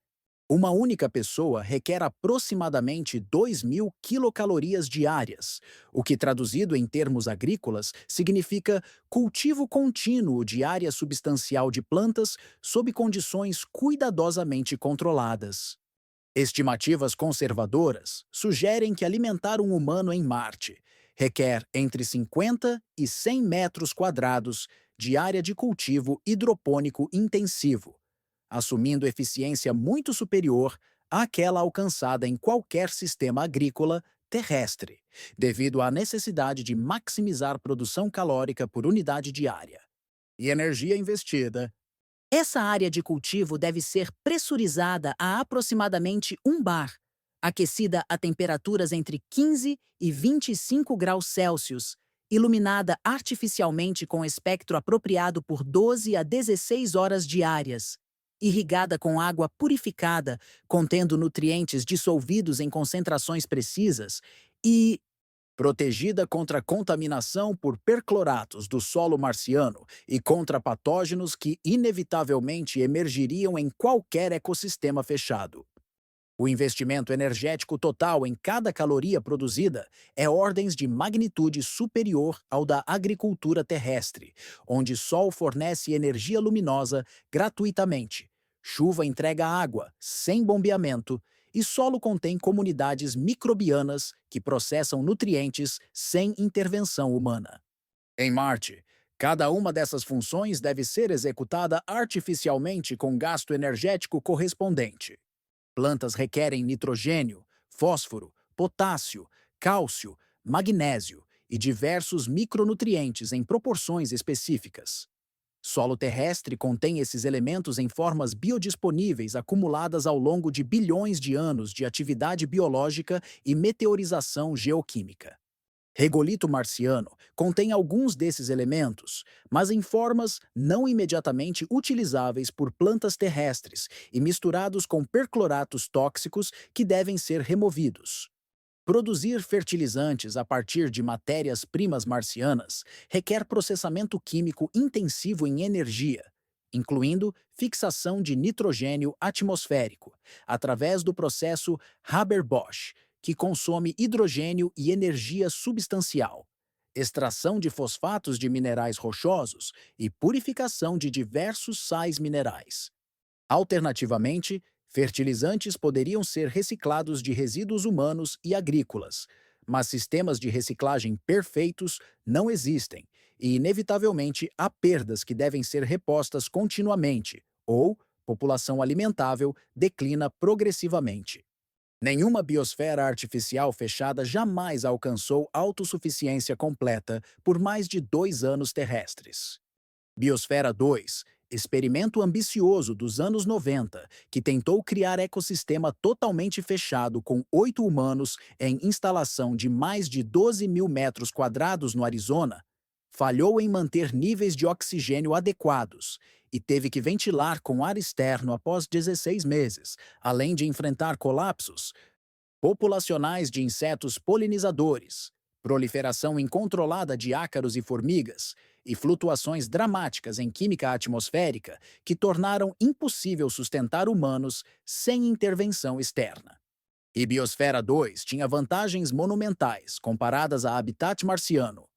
Speaker 1: Uma única pessoa requer aproximadamente 2.000 quilocalorias diárias, o que, traduzido em termos agrícolas, significa cultivo contínuo de área substancial de plantas sob condições cuidadosamente controladas. Estimativas conservadoras sugerem que alimentar um humano em Marte requer entre 50 e 100 metros quadrados de área de cultivo hidropônico intensivo, assumindo eficiência muito superior àquela alcançada em qualquer sistema agrícola terrestre, devido à necessidade de maximizar produção calórica por unidade diária. E energia investida. Essa área de cultivo deve ser pressurizada a aproximadamente 1 bar, aquecida a temperaturas entre 15 e 25 graus Celsius, iluminada artificialmente com espectro apropriado por 12 a 16 horas diárias, irrigada com água purificada, contendo nutrientes dissolvidos em concentrações precisas e protegida contra a contaminação por percloratos do solo marciano e contra patógenos que inevitavelmente emergiriam em qualquer ecossistema fechado. O investimento energético total em cada caloria produzida é ordens de magnitude superior ao da agricultura terrestre, onde Sol fornece energia luminosa gratuitamente, chuva entrega água sem bombeamento e solo contém comunidades microbianas que processam nutrientes sem intervenção humana. Em Marte, cada uma dessas funções deve ser executada artificialmente com gasto energético correspondente. Plantas requerem nitrogênio, fósforo, potássio, cálcio, magnésio e diversos micronutrientes em proporções específicas. Solo terrestre contém esses elementos em formas biodisponíveis acumuladas ao longo de bilhões de anos de atividade biológica e meteorização geoquímica. Regolito marciano contém alguns desses elementos, mas em formas não imediatamente utilizáveis por plantas terrestres e misturados com percloratos tóxicos que devem ser removidos. Produzir fertilizantes a partir de matérias-primas marcianas requer processamento químico intensivo em energia, incluindo fixação de nitrogênio atmosférico, através do processo Haber-Bosch, que consome hidrogênio e energia substancial, extração de fosfatos de minerais rochosos e purificação de diversos sais minerais. Alternativamente, fertilizantes poderiam ser reciclados de resíduos humanos e agrícolas, mas sistemas de reciclagem perfeitos não existem e, inevitavelmente, há perdas que devem ser repostas continuamente ou população alimentável declina progressivamente. Nenhuma biosfera artificial fechada jamais alcançou autossuficiência completa por mais de 2 anos terrestres. Biosfera 2, experimento ambicioso dos anos 90, que tentou criar ecossistema totalmente fechado com 8 humanos em instalação de mais de 12 mil metros quadrados no Arizona, falhou em manter níveis de oxigênio adequados e teve que ventilar com ar externo após 16 meses, além de enfrentar colapsos populacionais de insetos polinizadores, proliferação incontrolada de ácaros e formigas e flutuações dramáticas em química atmosférica que tornaram impossível sustentar humanos sem intervenção externa. E Biosfera 2 tinha vantagens monumentais comparadas a habitat marciano: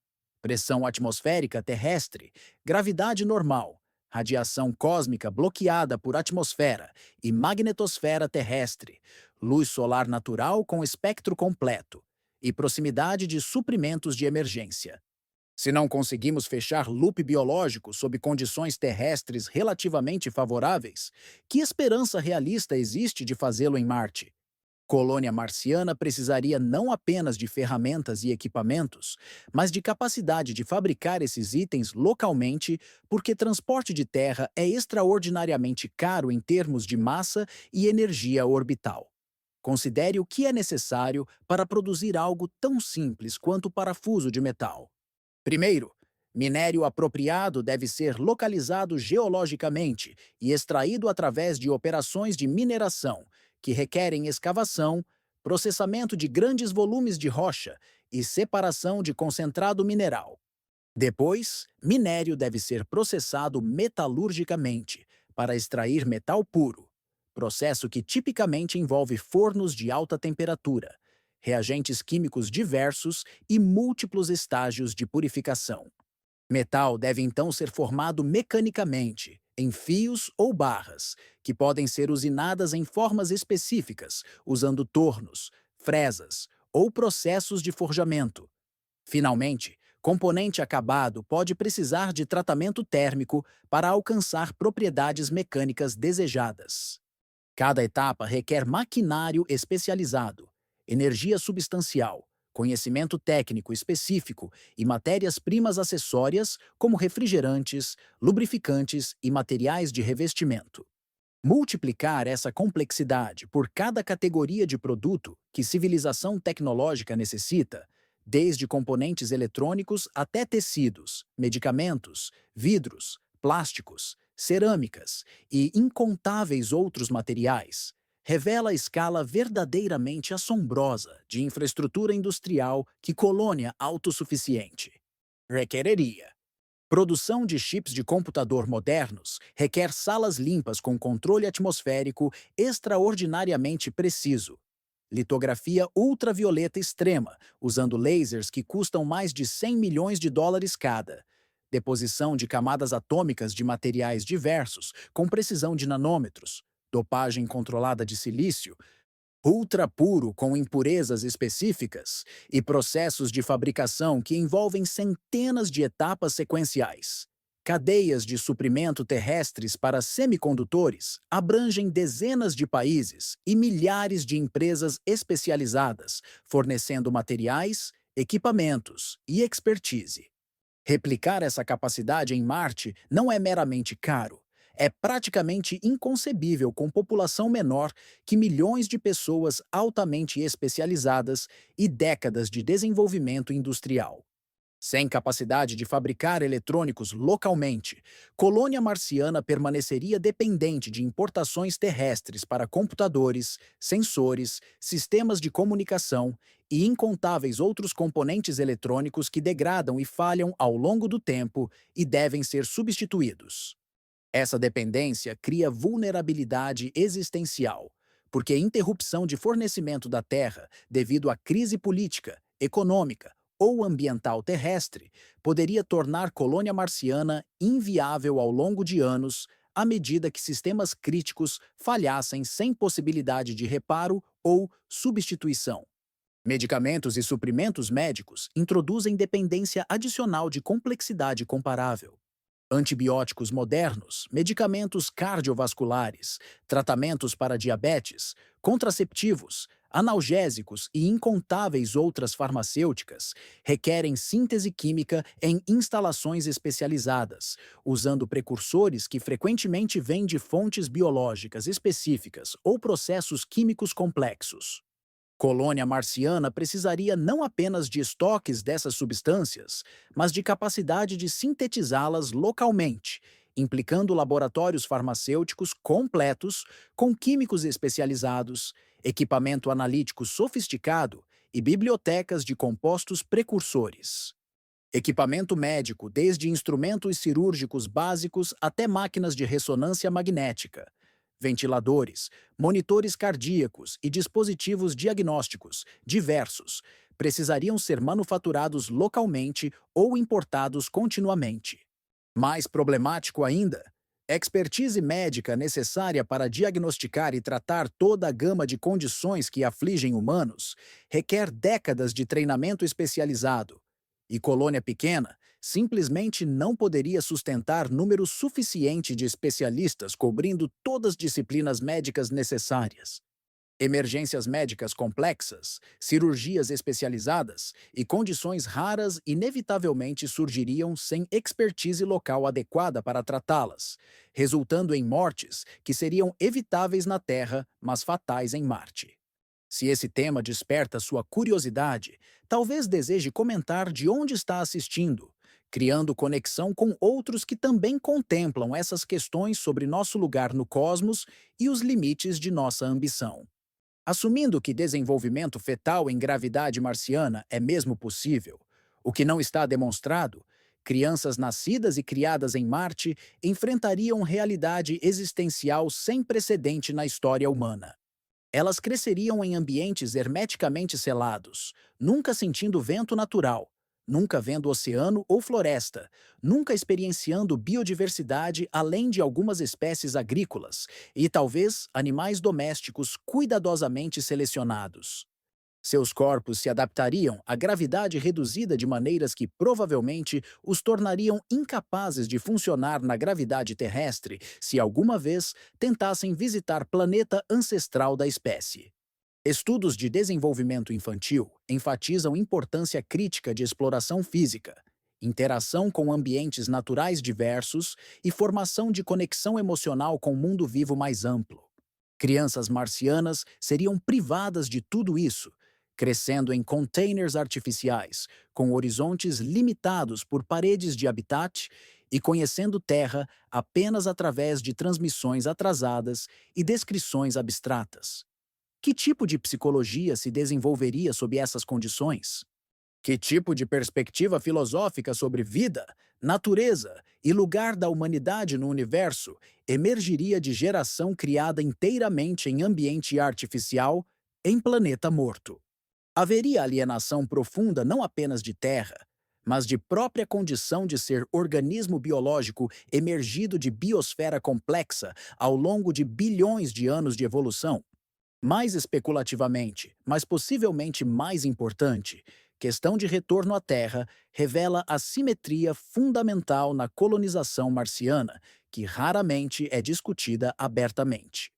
Speaker 1: pressão atmosférica terrestre, gravidade normal, radiação cósmica bloqueada por atmosfera e magnetosfera terrestre, luz solar natural com espectro completo e proximidade de suprimentos de emergência. Se não conseguimos fechar loop biológico sob condições terrestres relativamente favoráveis, que esperança realista existe de fazê-lo em Marte? Colônia marciana precisaria não apenas de ferramentas e equipamentos, mas de capacidade de fabricar esses itens localmente, porque transporte de terra é extraordinariamente caro em termos de massa e energia orbital. Considere o que é necessário para produzir algo tão simples quanto o parafuso de metal. Primeiro, minério apropriado deve ser localizado geologicamente e extraído através de operações de mineração, que requerem escavação, processamento de grandes volumes de rocha e separação de concentrado mineral. Depois, minério deve ser processado metalurgicamente para extrair metal puro, processo que tipicamente envolve fornos de alta temperatura, reagentes químicos diversos e múltiplos estágios de purificação. Metal deve então ser formado mecanicamente, em fios ou barras, que podem ser usinadas em formas específicas, usando tornos, fresas ou processos de forjamento. Finalmente, componente acabado pode precisar de tratamento térmico para alcançar propriedades mecânicas desejadas. Cada etapa requer maquinário especializado, energia substancial, conhecimento técnico específico e matérias-primas acessórias, como refrigerantes, lubrificantes e materiais de revestimento. Multiplicar essa complexidade por cada categoria de produto que civilização tecnológica necessita, desde componentes eletrônicos até tecidos, medicamentos, vidros, plásticos, cerâmicas e incontáveis outros materiais, revela a escala verdadeiramente assombrosa de infraestrutura industrial que colônia autossuficiente requereria. Produção de chips de computador modernos requer salas limpas com controle atmosférico extraordinariamente preciso. Litografia ultravioleta extrema, usando lasers que custam mais de 100 milhões de dólares cada. Deposição de camadas atômicas de materiais diversos, com precisão de nanômetros. Dopagem controlada de silício, ultra puro com impurezas específicas e processos de fabricação que envolvem centenas de etapas sequenciais. Cadeias de suprimento terrestres para semicondutores abrangem dezenas de países e milhares de empresas especializadas, fornecendo materiais, equipamentos e expertise. Replicar essa capacidade em Marte não é meramente caro. É praticamente inconcebível com população menor que milhões de pessoas altamente especializadas e décadas de desenvolvimento industrial. Sem capacidade de fabricar eletrônicos localmente, colônia marciana permaneceria dependente de importações terrestres para computadores, sensores, sistemas de comunicação e incontáveis outros componentes eletrônicos que degradam e falham ao longo do tempo e devem ser substituídos. Essa dependência cria vulnerabilidade existencial, porque a interrupção de fornecimento da Terra devido à crise política, econômica ou ambiental terrestre poderia tornar colônia marciana inviável ao longo de anos à medida que sistemas críticos falhassem sem possibilidade de reparo ou substituição. Medicamentos e suprimentos médicos introduzem dependência adicional de complexidade comparável. Antibióticos modernos, medicamentos cardiovasculares, tratamentos para diabetes, contraceptivos, analgésicos e incontáveis outras farmacêuticas requerem síntese química em instalações especializadas, usando precursores que frequentemente vêm de fontes biológicas específicas ou processos químicos complexos. Colônia marciana precisaria não apenas de estoques dessas substâncias, mas de capacidade de sintetizá-las localmente, implicando laboratórios farmacêuticos completos, com químicos especializados, equipamento analítico sofisticado e bibliotecas de compostos precursores. Equipamento médico, desde instrumentos cirúrgicos básicos até máquinas de ressonância magnética, ventiladores, monitores cardíacos e dispositivos diagnósticos diversos precisariam ser manufaturados localmente ou importados continuamente. Mais problemático ainda, expertise médica necessária para diagnosticar e tratar toda a gama de condições que afligem humanos requer décadas de treinamento especializado, e colônia pequena simplesmente não poderia sustentar número suficiente de especialistas cobrindo todas as disciplinas médicas necessárias. Emergências médicas complexas, cirurgias especializadas e condições raras inevitavelmente surgiriam sem expertise local adequada para tratá-las, resultando em mortes que seriam evitáveis na Terra, mas fatais em Marte. Se esse tema desperta sua curiosidade, talvez deseje comentar de onde está assistindo, criando conexão com outros que também contemplam essas questões sobre nosso lugar no cosmos e os limites de nossa ambição. Assumindo que desenvolvimento fetal em gravidade marciana é mesmo possível, o que não está demonstrado, crianças nascidas e criadas em Marte enfrentariam realidade existencial sem precedente na história humana. Elas cresceriam em ambientes hermeticamente selados, nunca sentindo vento natural, nunca vendo oceano ou floresta, nunca experienciando biodiversidade além de algumas espécies agrícolas e talvez animais domésticos cuidadosamente selecionados. Seus corpos se adaptariam à gravidade reduzida de maneiras que provavelmente os tornariam incapazes de funcionar na gravidade terrestre se alguma vez tentassem visitar planeta ancestral da espécie. Estudos de desenvolvimento infantil enfatizam a importância crítica de exploração física, interação com ambientes naturais diversos e formação de conexão emocional com o mundo vivo mais amplo. Crianças marcianas seriam privadas de tudo isso, crescendo em containers artificiais, com horizontes limitados por paredes de habitat e conhecendo Terra apenas através de transmissões atrasadas e descrições abstratas. Que tipo de psicologia se desenvolveria sob essas condições? Que tipo de perspectiva filosófica sobre vida, natureza e lugar da humanidade no universo emergiria de geração criada inteiramente em ambiente artificial, em planeta morto? Haveria alienação profunda não apenas de terra, mas de própria condição de ser organismo biológico emergido de biosfera complexa ao longo de bilhões de anos de evolução. Mais especulativamente, mas possivelmente mais importante, questão de retorno à Terra revela a simetria fundamental na colonização marciana, que raramente é discutida abertamente.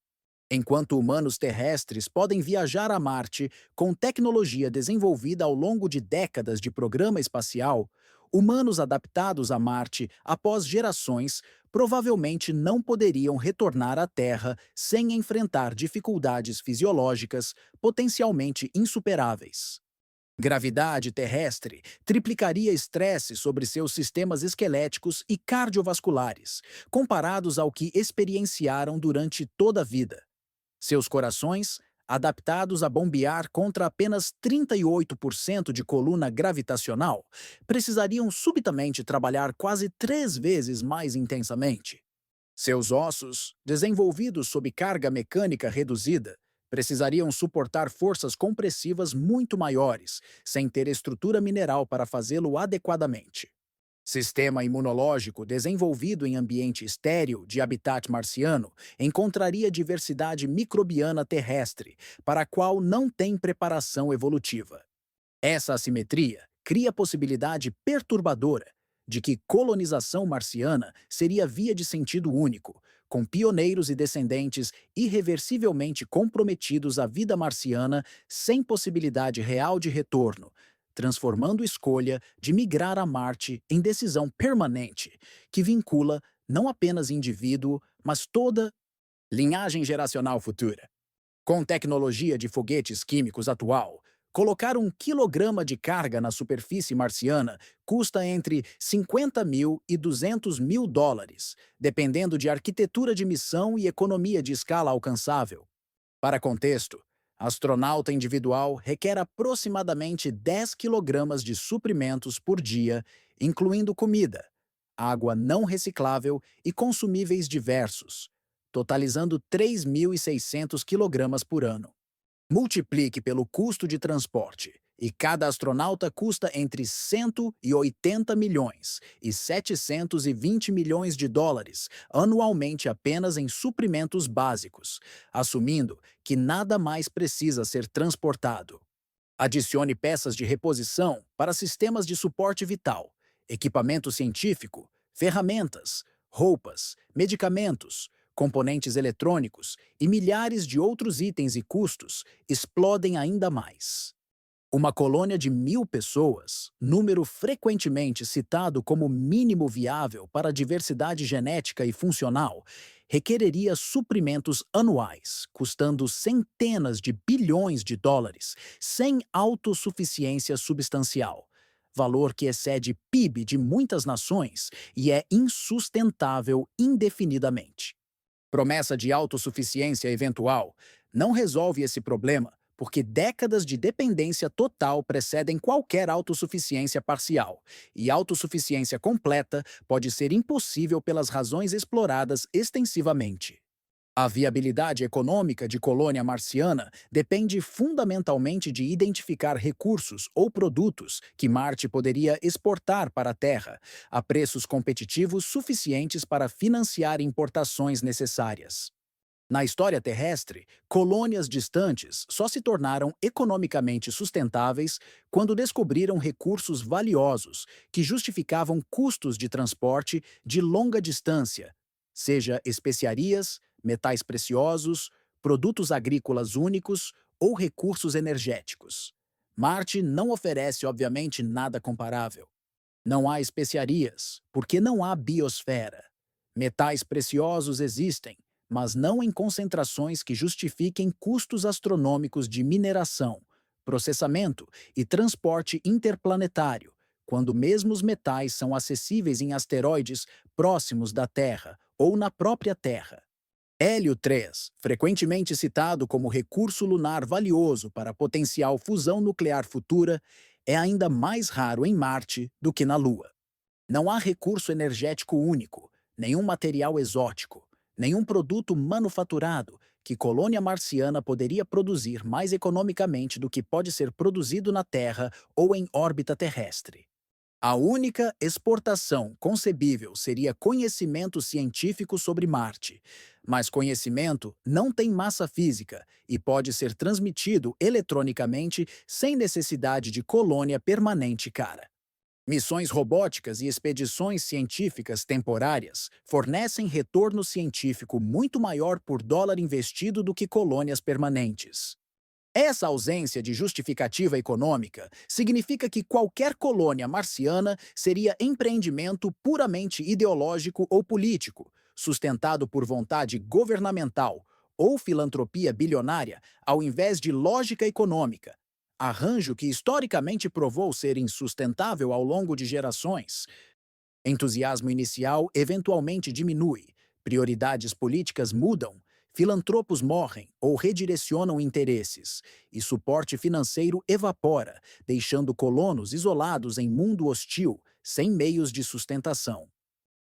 Speaker 1: Enquanto humanos terrestres podem viajar a Marte com tecnologia desenvolvida ao longo de décadas de programa espacial, humanos adaptados a Marte após gerações provavelmente não poderiam retornar à Terra sem enfrentar dificuldades fisiológicas potencialmente insuperáveis. Gravidade terrestre triplicaria estresse sobre seus sistemas esqueléticos e cardiovasculares, comparados ao que experienciaram durante toda a vida. Seus corações, adaptados a bombear contra apenas 38% de coluna gravitacional, precisariam subitamente trabalhar quase 3 vezes mais intensamente. Seus ossos, desenvolvidos sob carga mecânica reduzida, precisariam suportar forças compressivas muito maiores, sem ter estrutura mineral para fazê-lo adequadamente. Sistema imunológico desenvolvido em ambiente estéril de habitat marciano encontraria diversidade microbiana terrestre, para a qual não tem preparação evolutiva. Essa assimetria cria possibilidade perturbadora de que colonização marciana seria via de sentido único, com pioneiros e descendentes irreversivelmente comprometidos à vida marciana sem possibilidade real de retorno, transformando escolha de migrar a Marte em decisão permanente, que vincula não apenas indivíduo, mas toda linhagem geracional futura. Com tecnologia de foguetes químicos atual, colocar 1 quilograma de carga na superfície marciana custa entre 50 mil e 200 mil dólares, dependendo de arquitetura de missão e economia de escala alcançável. Para contexto, astronauta individual requer aproximadamente 10 quilogramas de suprimentos por dia, incluindo comida, água não reciclável e consumíveis diversos, totalizando 3.600 quilogramas por ano. Multiplique pelo custo de transporte, e cada astronauta custa entre 180 milhões e 720 milhões de dólares anualmente apenas em suprimentos básicos, assumindo que nada mais precisa ser transportado. Adicione peças de reposição para sistemas de suporte vital, equipamento científico, ferramentas, roupas, medicamentos, componentes eletrônicos e milhares de outros itens e custos explodem ainda mais. Uma colônia de 1.000 pessoas, número frequentemente citado como mínimo viável para a diversidade genética e funcional, requereria suprimentos anuais, custando centenas de bilhões de dólares, sem autossuficiência substancial, valor que excede PIB de muitas nações e é insustentável indefinidamente. Promessa de autossuficiência eventual não resolve esse problema, porque décadas de dependência total precedem qualquer autossuficiência parcial, e autossuficiência completa pode ser impossível pelas razões exploradas extensivamente. A viabilidade econômica de colônia marciana depende fundamentalmente de identificar recursos ou produtos que Marte poderia exportar para a Terra, a preços competitivos suficientes para financiar importações necessárias. Na história terrestre, colônias distantes só se tornaram economicamente sustentáveis quando descobriram recursos valiosos que justificavam custos de transporte de longa distância, seja especiarias, metais preciosos, produtos agrícolas únicos ou recursos energéticos. Marte não oferece, obviamente, nada comparável. Não há especiarias, porque não há biosfera. Metais preciosos existem, mas não em concentrações que justifiquem custos astronômicos de mineração, processamento e transporte interplanetário, quando mesmo os metais são acessíveis em asteroides próximos da Terra ou na própria Terra. Hélio 3, frequentemente citado como recurso lunar valioso para potencial fusão nuclear futura, é ainda mais raro em Marte do que na Lua. Não há recurso energético único, nenhum material exótico, nenhum produto manufaturado que colônia marciana poderia produzir mais economicamente do que pode ser produzido na Terra ou em órbita terrestre. A única exportação concebível seria conhecimento científico sobre Marte, mas conhecimento não tem massa física e pode ser transmitido eletronicamente sem necessidade de colônia permanente cara. Missões robóticas e expedições científicas temporárias fornecem retorno científico muito maior por dólar investido do que colônias permanentes. Essa ausência de justificativa econômica significa que qualquer colônia marciana seria empreendimento puramente ideológico ou político, sustentado por vontade governamental ou filantropia bilionária, ao invés de lógica econômica, arranjo que historicamente provou ser insustentável ao longo de gerações. Entusiasmo inicial eventualmente diminui, prioridades políticas mudam, filantropos morrem ou redirecionam interesses, e suporte financeiro evapora, deixando colonos isolados em mundo hostil, sem meios de sustentação.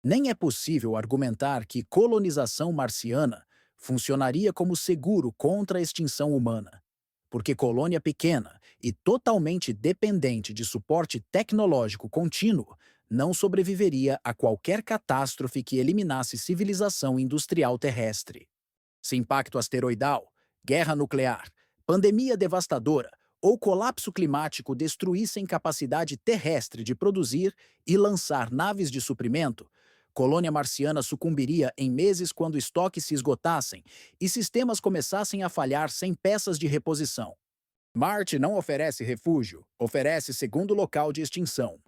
Speaker 1: Nem é possível argumentar que colonização marciana funcionaria como seguro contra a extinção humana, porque colônia pequena e totalmente dependente de suporte tecnológico contínuo não sobreviveria a qualquer catástrofe que eliminasse civilização industrial terrestre. Se impacto asteroidal, guerra nuclear, pandemia devastadora ou colapso climático destruíssem capacidade terrestre de produzir e lançar naves de suprimento, colônia marciana sucumbiria em meses quando estoques se esgotassem e sistemas começassem a falhar sem peças de reposição. Marte não oferece refúgio, oferece segundo local de extinção.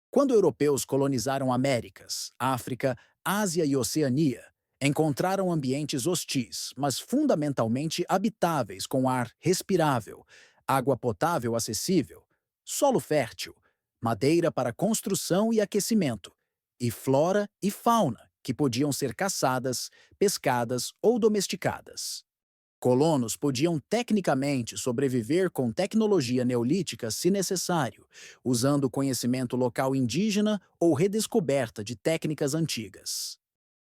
Speaker 1: Quando europeus colonizaram Américas, África, Ásia e Oceania, encontraram ambientes hostis, mas fundamentalmente habitáveis, com ar respirável, água potável acessível, solo fértil, madeira para construção e aquecimento, e flora e fauna que podiam ser caçadas, pescadas ou domesticadas. Colonos podiam tecnicamente sobreviver com tecnologia neolítica se necessário, usando conhecimento local indígena ou redescoberta de técnicas antigas.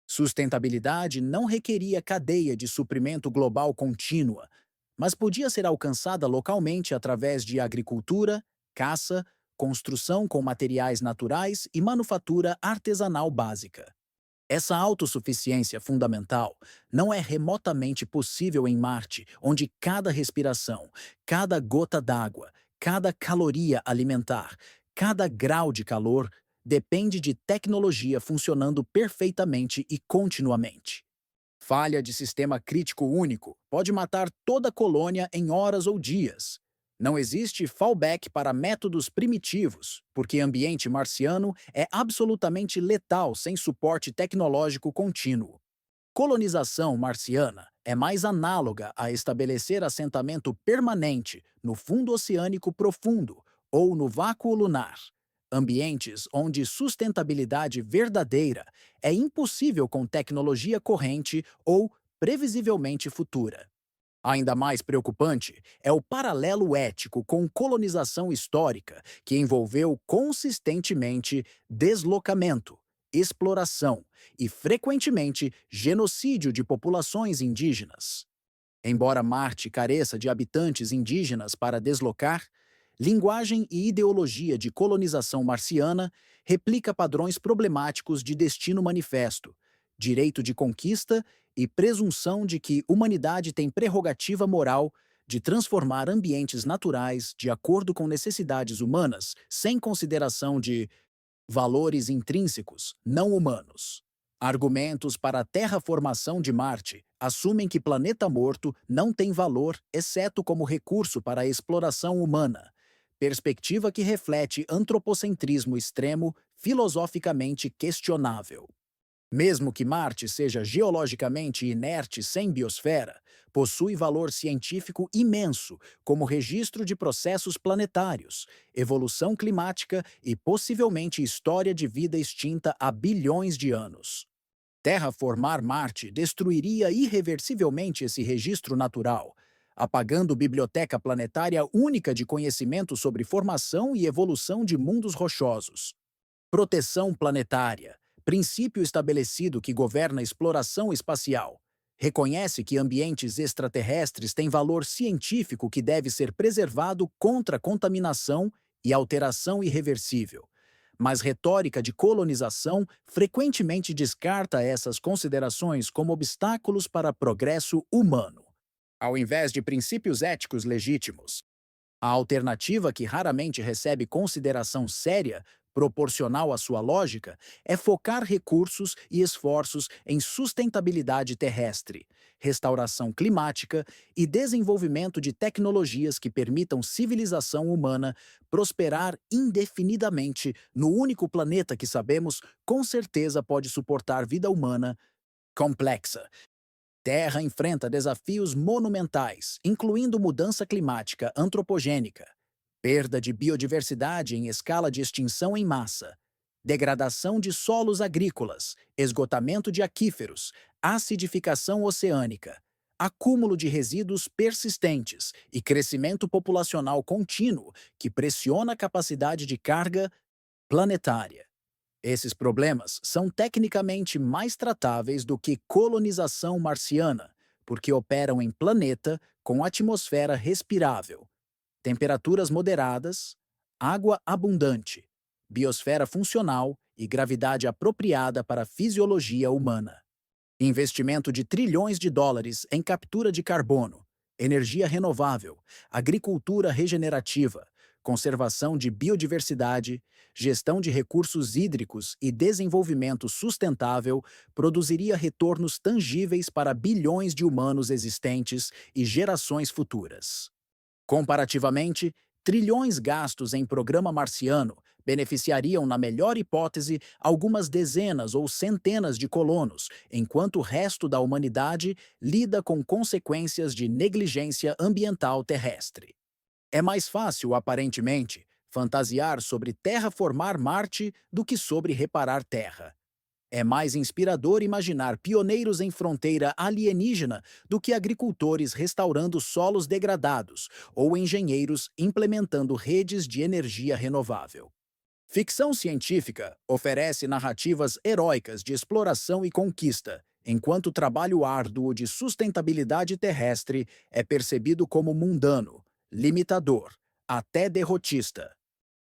Speaker 1: Sustentabilidade não requeria cadeia de suprimento global contínua, mas podia ser alcançada localmente através de agricultura, caça, construção com materiais naturais e manufatura artesanal básica. Essa autossuficiência fundamental não é remotamente possível em Marte, onde cada respiração, cada gota d'água, cada caloria alimentar, cada grau de calor depende de tecnologia funcionando perfeitamente e continuamente. Falha de sistema crítico único pode matar toda a colônia em horas ou dias. Não existe fallback para métodos primitivos, porque ambiente marciano é absolutamente letal sem suporte tecnológico contínuo. Colonização marciana é mais análoga a estabelecer assentamento permanente no fundo oceânico profundo ou no vácuo lunar. Ambientes onde sustentabilidade verdadeira é impossível com tecnologia corrente ou previsivelmente futura. Ainda mais preocupante é o paralelo ético com colonização histórica, que envolveu consistentemente deslocamento, exploração e, frequentemente, genocídio de populações indígenas. Embora Marte careça de habitantes indígenas para deslocar, linguagem e ideologia de colonização marciana replica padrões problemáticos de destino manifesto, direito de conquista e presunção de que humanidade tem prerrogativa moral de transformar ambientes naturais de acordo com necessidades humanas, sem consideração de valores intrínsecos não humanos. Argumentos para a terraformação de Marte assumem que planeta morto não tem valor exceto como recurso para a exploração humana, perspectiva que reflete antropocentrismo extremo, filosoficamente questionável. Mesmo que Marte seja geologicamente inerte sem biosfera, possui valor científico imenso como registro de processos planetários, evolução climática e possivelmente história de vida extinta há bilhões de anos. Terraformar Marte destruiria irreversivelmente esse registro natural, apagando biblioteca planetária única de conhecimento sobre formação e evolução de mundos rochosos. Proteção planetária, princípio estabelecido que governa a exploração espacial, reconhece que ambientes extraterrestres têm valor científico que deve ser preservado contra contaminação e alteração irreversível. Mas retórica de colonização frequentemente descarta essas considerações como obstáculos para progresso humano. Ao invés de princípios éticos legítimos, a alternativa que raramente recebe consideração séria, proporcional à sua lógica, é focar recursos e esforços em sustentabilidade terrestre, restauração climática e desenvolvimento de tecnologias que permitam civilização humana prosperar indefinidamente no único planeta que sabemos com certeza pode suportar vida humana complexa. Terra enfrenta desafios monumentais, incluindo mudança climática antropogênica, perda de biodiversidade em escala de extinção em massa, degradação de solos agrícolas, esgotamento de aquíferos, acidificação oceânica, acúmulo de resíduos persistentes e crescimento populacional contínuo que pressiona a capacidade de carga planetária. Esses problemas são tecnicamente mais tratáveis do que colonização marciana, porque operam em planeta com atmosfera respirável, temperaturas moderadas, água abundante, biosfera funcional e gravidade apropriada para a fisiologia humana. Investimento de trilhões de dólares em captura de carbono, energia renovável, agricultura regenerativa, conservação de biodiversidade, gestão de recursos hídricos e desenvolvimento sustentável produziria retornos tangíveis para bilhões de humanos existentes e gerações futuras. Comparativamente, trilhões gastos em programa marciano beneficiariam, na melhor hipótese, algumas dezenas ou centenas de colonos, enquanto o resto da humanidade lida com consequências de negligência ambiental terrestre. É mais fácil, aparentemente, fantasiar sobre terraformar Marte do que sobre reparar Terra. É mais inspirador imaginar pioneiros em fronteira alienígena do que agricultores restaurando solos degradados ou engenheiros implementando redes de energia renovável. Ficção científica oferece narrativas heróicas de exploração e conquista, enquanto o trabalho árduo de sustentabilidade terrestre é percebido como mundano, limitador, até derrotista.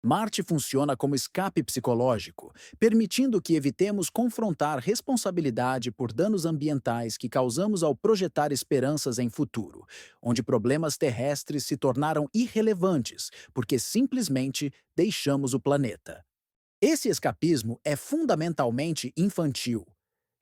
Speaker 1: Marte funciona como escape psicológico, permitindo que evitemos confrontar responsabilidade por danos ambientais que causamos ao projetar esperanças em futuro, onde problemas terrestres se tornaram irrelevantes porque simplesmente deixamos o planeta. Esse escapismo é fundamentalmente infantil,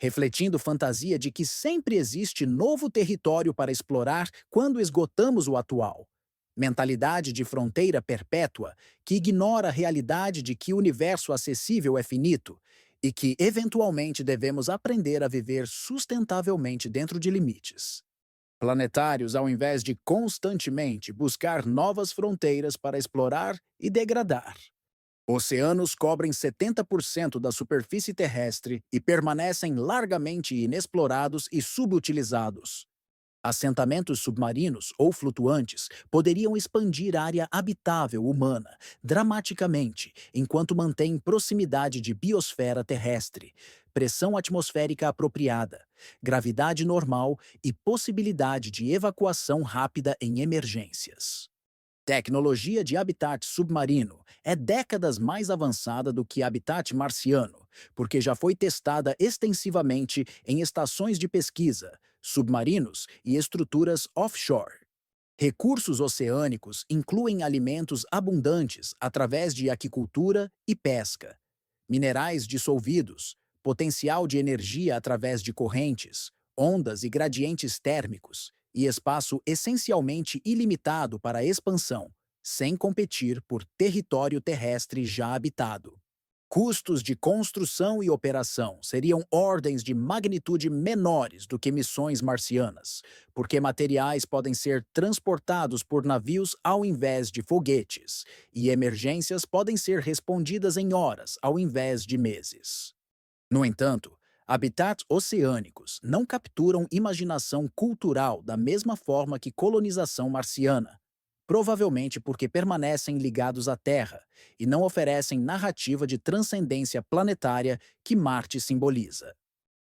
Speaker 1: refletindo fantasia de que sempre existe novo território para explorar quando esgotamos o atual. Mentalidade de fronteira perpétua que ignora a realidade de que o universo acessível é finito e que, eventualmente, devemos aprender a viver sustentavelmente dentro de limites planetários ao invés de constantemente buscar novas fronteiras para explorar e degradar. Oceanos cobrem 70% da superfície terrestre e permanecem largamente inexplorados e subutilizados. Assentamentos submarinos ou flutuantes poderiam expandir a área habitável humana dramaticamente, enquanto mantêm proximidade de biosfera terrestre, pressão atmosférica apropriada, gravidade normal e possibilidade de evacuação rápida em emergências. Tecnologia de habitat submarino é décadas mais avançada do que habitat marciano, porque já foi testada extensivamente em estações de pesquisa, submarinos e estruturas offshore. Recursos oceânicos incluem alimentos abundantes através de aquicultura e pesca, minerais dissolvidos, potencial de energia através de correntes, ondas e gradientes térmicos, e espaço essencialmente ilimitado para a expansão, sem competir por território terrestre já habitado. Custos de construção e operação seriam ordens de magnitude menores do que missões marcianas, porque materiais podem ser transportados por navios ao invés de foguetes, e emergências podem ser respondidas em horas ao invés de meses. No entanto, habitats oceânicos não capturam imaginação cultural da mesma forma que colonização marciana, provavelmente porque permanecem ligados à Terra e não oferecem narrativa de transcendência planetária que Marte simboliza.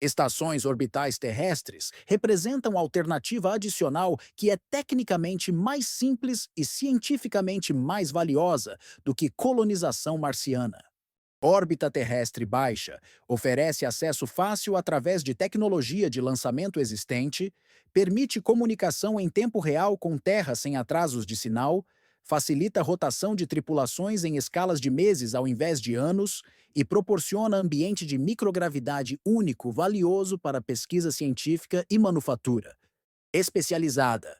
Speaker 1: Estações orbitais terrestres representam alternativa adicional que é tecnicamente mais simples e cientificamente mais valiosa do que colonização marciana. Órbita terrestre baixa oferece acesso fácil através de tecnologia de lançamento existente, permite comunicação em tempo real com Terra sem atrasos de sinal, facilita rotação de tripulações em escalas de meses ao invés de anos e proporciona ambiente de microgravidade único valioso para pesquisa científica e manufatura. Especializada.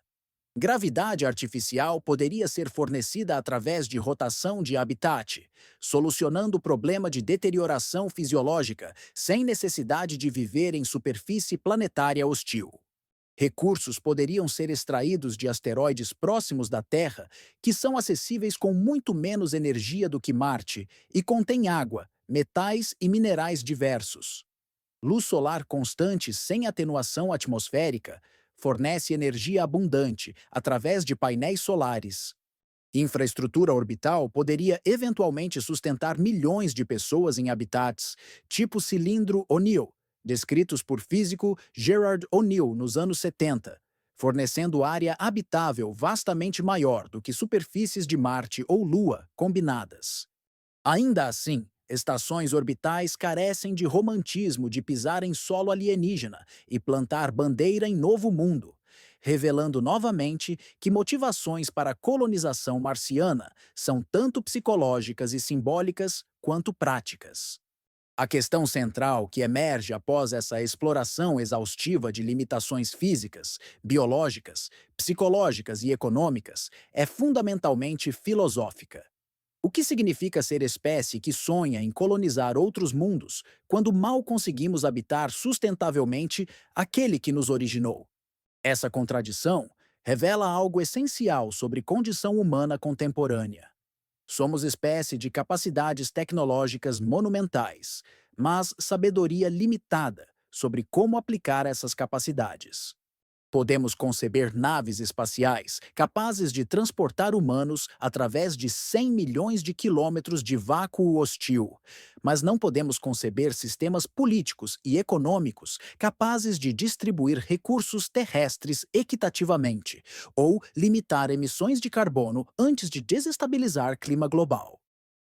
Speaker 1: Gravidade artificial poderia ser fornecida através de rotação de habitat, solucionando o problema de deterioração fisiológica sem necessidade de viver em superfície planetária hostil. Recursos poderiam ser extraídos de asteroides próximos da Terra, que são acessíveis com muito menos energia do que Marte e contêm água, metais e minerais diversos. Luz solar constante sem atenuação atmosférica fornece energia abundante através de painéis solares. Infraestrutura orbital poderia eventualmente sustentar milhões de pessoas em habitats, tipo cilindro O'Neill, descritos por físico Gerard O'Neill nos anos 70, fornecendo área habitável vastamente maior do que superfícies de Marte ou Lua combinadas. Ainda assim, estações orbitais carecem de romantismo de pisar em solo alienígena e plantar bandeira em novo mundo. revelando novamente que motivações para a colonização marciana são tanto psicológicas e simbólicas quanto práticas. A questão central que emerge após essa exploração exaustiva de limitações físicas, biológicas, psicológicas e econômicas é fundamentalmente filosófica. O que significa ser espécie que sonha em colonizar outros mundos quando mal conseguimos habitar sustentavelmente aquele que nos originou? Essa contradição revela algo essencial sobre condição humana contemporânea. Somos espécie de capacidades tecnológicas monumentais, mas sabedoria limitada sobre como aplicar essas capacidades. Podemos conceber naves espaciais capazes de transportar humanos através de 100 milhões de quilômetros de vácuo hostil, mas não podemos conceber sistemas políticos e econômicos capazes de distribuir recursos terrestres equitativamente ou limitar emissões de carbono antes de desestabilizar clima global.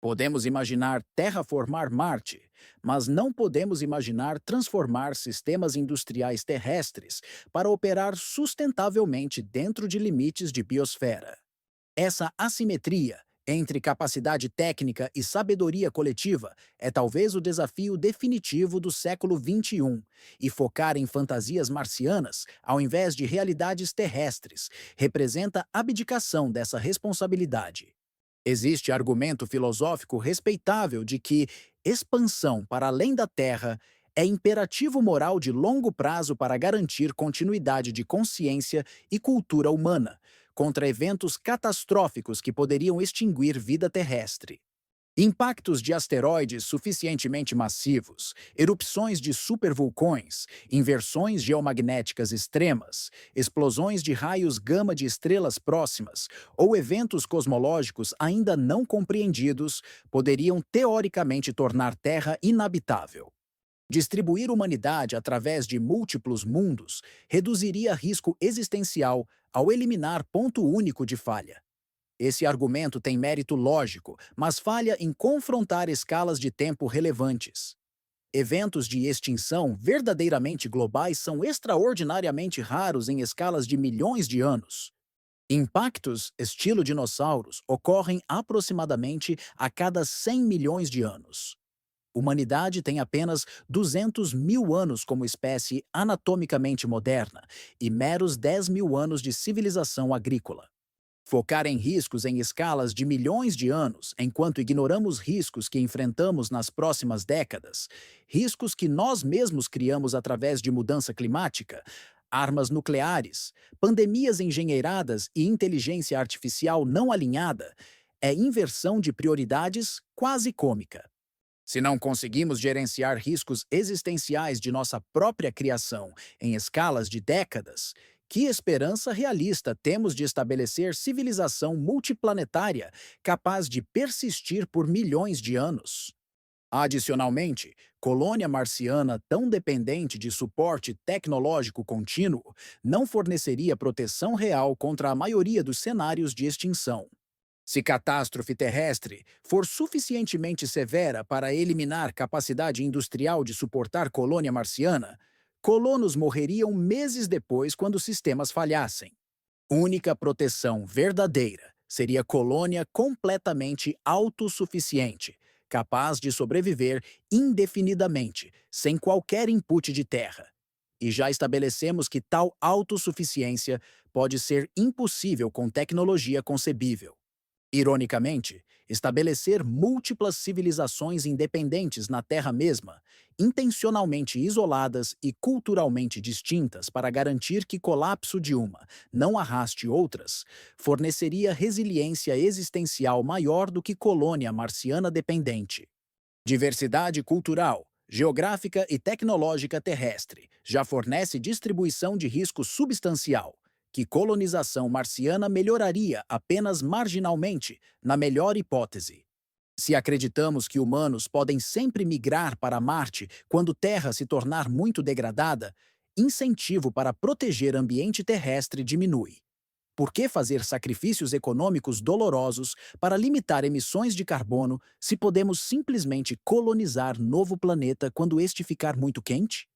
Speaker 1: Podemos imaginar terraformar Marte, mas não podemos imaginar transformar sistemas industriais terrestres para operar sustentavelmente dentro de limites de biosfera. Essa assimetria entre capacidade técnica e sabedoria coletiva é talvez o desafio definitivo do século XXI, e focar em fantasias marcianas, ao invés de realidades terrestres, representa abdicação dessa responsabilidade. Existe argumento filosófico respeitável de que expansão para além da Terra é imperativo moral de longo prazo para garantir continuidade de consciência e cultura humana, contra eventos catastróficos que poderiam extinguir vida terrestre. Impactos de asteroides suficientemente massivos, erupções de supervulcões, inversões geomagnéticas extremas, explosões de raios gama de estrelas próximas ou eventos cosmológicos ainda não compreendidos poderiam teoricamente tornar Terra inabitável. Distribuir humanidade através de múltiplos mundos reduziria risco existencial ao eliminar ponto único de falha. Esse argumento tem mérito lógico, mas falha em confrontar escalas de tempo relevantes. Eventos de extinção verdadeiramente globais são extraordinariamente raros em escalas de milhões de anos. Impactos, estilo dinossauros, ocorrem aproximadamente a cada 100 milhões de anos. Humanidade tem apenas 200 mil anos como espécie anatomicamente moderna e meros 10 mil anos de civilização agrícola. Focar em riscos em escalas de milhões de anos, enquanto ignoramos riscos que enfrentamos nas próximas décadas, riscos que nós mesmos criamos através de mudança climática, armas nucleares, pandemias engenheiradas e inteligência artificial não alinhada, é inversão de prioridades quase cômica. Se não conseguimos gerenciar riscos existenciais de nossa própria criação em escalas de décadas, que esperança realista temos de estabelecer civilização multiplanetária capaz de persistir por milhões de anos? Adicionalmente, colônia marciana tão dependente de suporte tecnológico contínuo não forneceria proteção real contra a maioria dos cenários de extinção. Se catástrofe terrestre for suficientemente severa para eliminar capacidade industrial de suportar colônia marciana, colonos morreriam meses depois quando os sistemas falhassem. Única proteção verdadeira seria colônia completamente autossuficiente, capaz de sobreviver indefinidamente, sem qualquer input de terra. E já estabelecemos que tal autossuficiência pode ser impossível com tecnologia concebível. Ironicamente, estabelecer múltiplas civilizações independentes na Terra mesma, intencionalmente isoladas e culturalmente distintas para garantir que colapso de uma não arraste outras, forneceria resiliência existencial maior do que colônia marciana dependente. Diversidade cultural, geográfica e tecnológica terrestre já fornece distribuição de risco substancial, que colonização marciana melhoraria apenas marginalmente, na melhor hipótese. Se acreditamos que humanos podem sempre migrar para Marte quando Terra se tornar muito degradada, incentivo para proteger ambiente terrestre diminui. Por que fazer sacrifícios econômicos dolorosos para limitar emissões de carbono se podemos simplesmente colonizar novo planeta quando este ficar muito quente?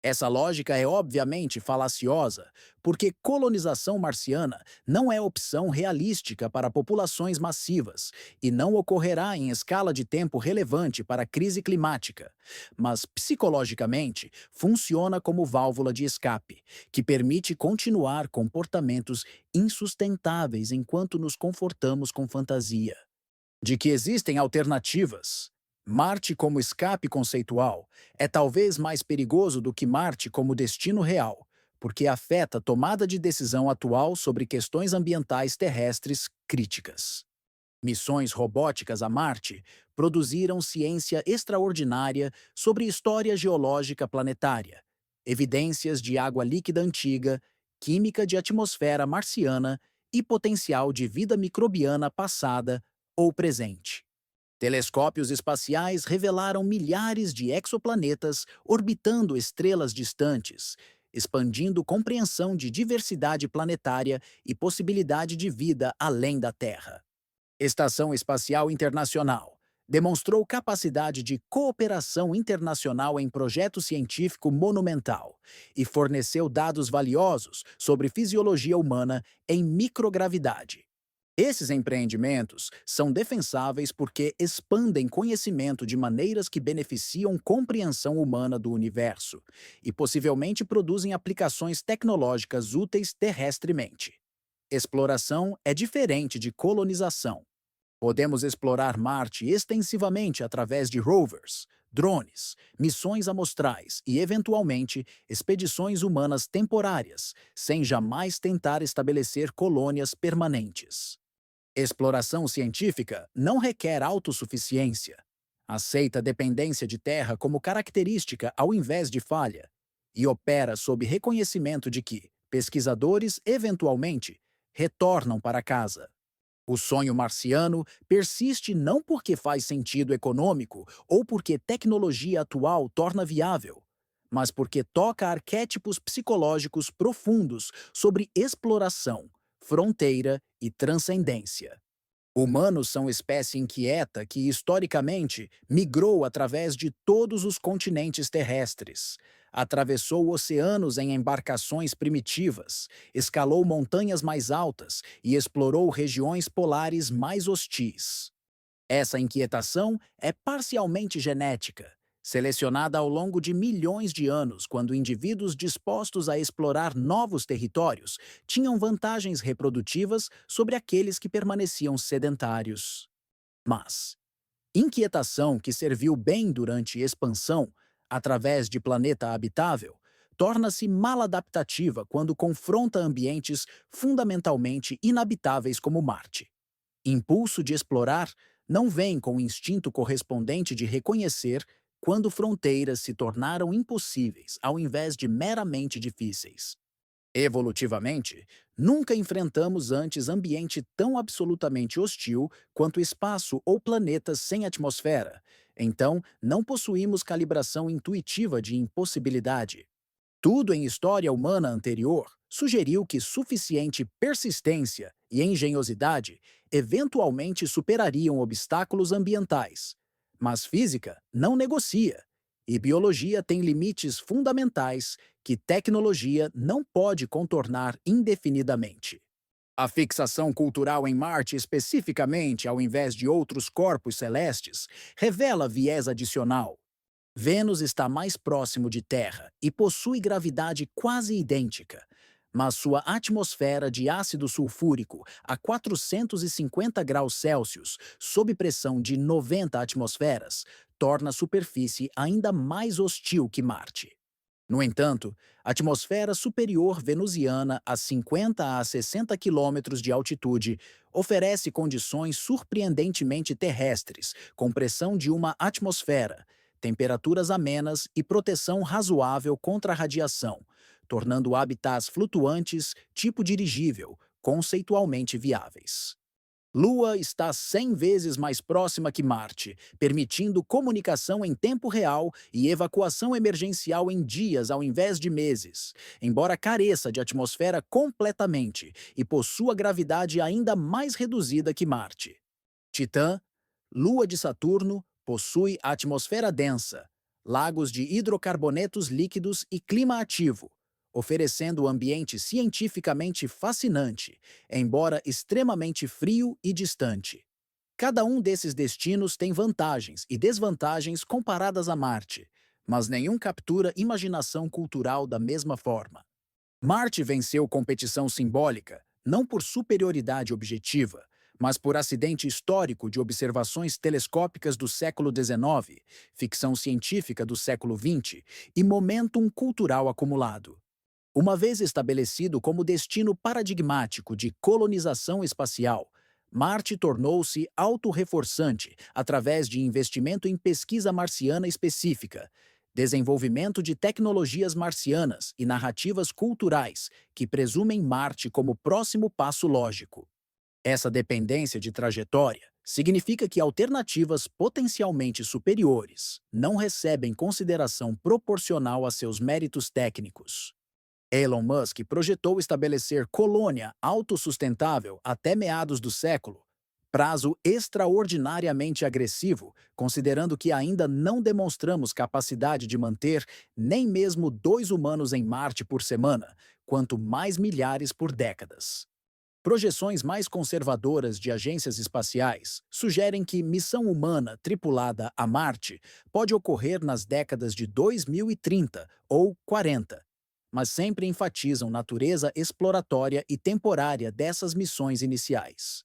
Speaker 1: Essa lógica é obviamente falaciosa, porque colonização marciana não é opção realística para populações massivas e não ocorrerá em escala de tempo relevante para a crise climática, mas psicologicamente funciona como válvula de escape, que permite continuar comportamentos insustentáveis enquanto nos confortamos com fantasia. De que existem alternativas. Marte como escape conceitual é talvez mais perigoso do que Marte como destino real, porque afeta a tomada de decisão atual sobre questões ambientais terrestres críticas. Missões robóticas a Marte produziram ciência extraordinária sobre história geológica planetária, evidências de água líquida antiga, química de atmosfera marciana e potencial de vida microbiana passada ou presente. Telescópios espaciais revelaram milhares de exoplanetas orbitando estrelas distantes, expandindo compreensão de diversidade planetária e possibilidade de vida além da Terra. Estação Espacial Internacional demonstrou capacidade de cooperação internacional em projeto científico monumental e forneceu dados valiosos sobre fisiologia humana em microgravidade. Esses empreendimentos são defensáveis porque expandem conhecimento de maneiras que beneficiam compreensão humana do universo e possivelmente produzem aplicações tecnológicas úteis terrestremente. Exploração é diferente de colonização. Podemos explorar Marte extensivamente através de rovers, drones, missões amostrais e, eventualmente, expedições humanas temporárias, sem jamais tentar estabelecer colônias permanentes. Exploração científica não requer autossuficiência. Aceita dependência de terra como característica ao invés de falha, e opera sob reconhecimento de que pesquisadores, eventualmente, retornam para casa. O sonho marciano persiste não porque faz sentido econômico ou porque tecnologia atual torna viável, mas porque toca arquétipos psicológicos profundos sobre exploração, fronteira e transcendência. Humanos são espécie inquieta que, historicamente, migrou através de todos os continentes terrestres, atravessou oceanos em embarcações primitivas, escalou montanhas mais altas e explorou regiões polares mais hostis. Essa inquietação é parcialmente genética, selecionada ao longo de milhões de anos, quando indivíduos dispostos a explorar novos territórios tinham vantagens reprodutivas sobre aqueles que permaneciam sedentários. Mas, inquietação que serviu bem durante expansão, através de planeta habitável, torna-se maladaptativa quando confronta ambientes fundamentalmente inabitáveis como Marte. Impulso de explorar não vem com o instinto correspondente de reconhecer quando fronteiras se tornaram impossíveis ao invés de meramente difíceis. Evolutivamente, nunca enfrentamos antes ambiente tão absolutamente hostil quanto espaço ou planetas sem atmosfera, então não possuímos calibração intuitiva de impossibilidade. Tudo em história humana anterior sugeriu que suficiente persistência e engenhosidade eventualmente superariam obstáculos ambientais. Mas física não negocia, e biologia tem limites fundamentais que tecnologia não pode contornar indefinidamente. A fixação cultural em Marte, especificamente, ao invés de outros corpos celestes, revela viés adicional. Vênus está mais próximo de Terra e possui gravidade quase idêntica, mas sua atmosfera de ácido sulfúrico a 450 graus Celsius, sob pressão de 90 atmosferas, torna a superfície ainda mais hostil que Marte. No entanto, a atmosfera superior venusiana a 50 a 60 quilômetros de altitude oferece condições surpreendentemente terrestres, com pressão de uma atmosfera, temperaturas amenas e proteção razoável contra a radiação, tornando habitats flutuantes, tipo dirigível, conceitualmente viáveis. Lua está 100 vezes mais próxima que Marte, permitindo comunicação em tempo real e evacuação emergencial em dias ao invés de meses, embora careça de atmosfera completamente e possua gravidade ainda mais reduzida que Marte. Titã, lua de Saturno, possui atmosfera densa, lagos de hidrocarbonetos líquidos e clima ativo, oferecendo um ambiente cientificamente fascinante, embora extremamente frio e distante. Cada um desses destinos tem vantagens e desvantagens comparadas a Marte, mas nenhum captura imaginação cultural da mesma forma. Marte venceu competição simbólica, não por superioridade objetiva, mas por acidente histórico de observações telescópicas do século XIX, ficção científica do século XX e momentum cultural acumulado. Uma vez estabelecido como destino paradigmático de colonização espacial, Marte tornou-se autorreforçante através de investimento em pesquisa marciana específica, desenvolvimento de tecnologias marcianas e narrativas culturais que presumem Marte como próximo passo lógico. Essa dependência de trajetória significa que alternativas potencialmente superiores não recebem consideração proporcional a seus méritos técnicos. Elon Musk projetou estabelecer colônia autossustentável até meados do século, prazo extraordinariamente agressivo, considerando que ainda não demonstramos capacidade de manter nem mesmo 2 humanos em Marte por semana, quanto mais milhares por décadas. Projeções mais conservadoras de agências espaciais sugerem que missão humana tripulada a Marte pode ocorrer nas décadas de 2030 ou 40, mas sempre enfatizam natureza exploratória e temporária dessas missões iniciais.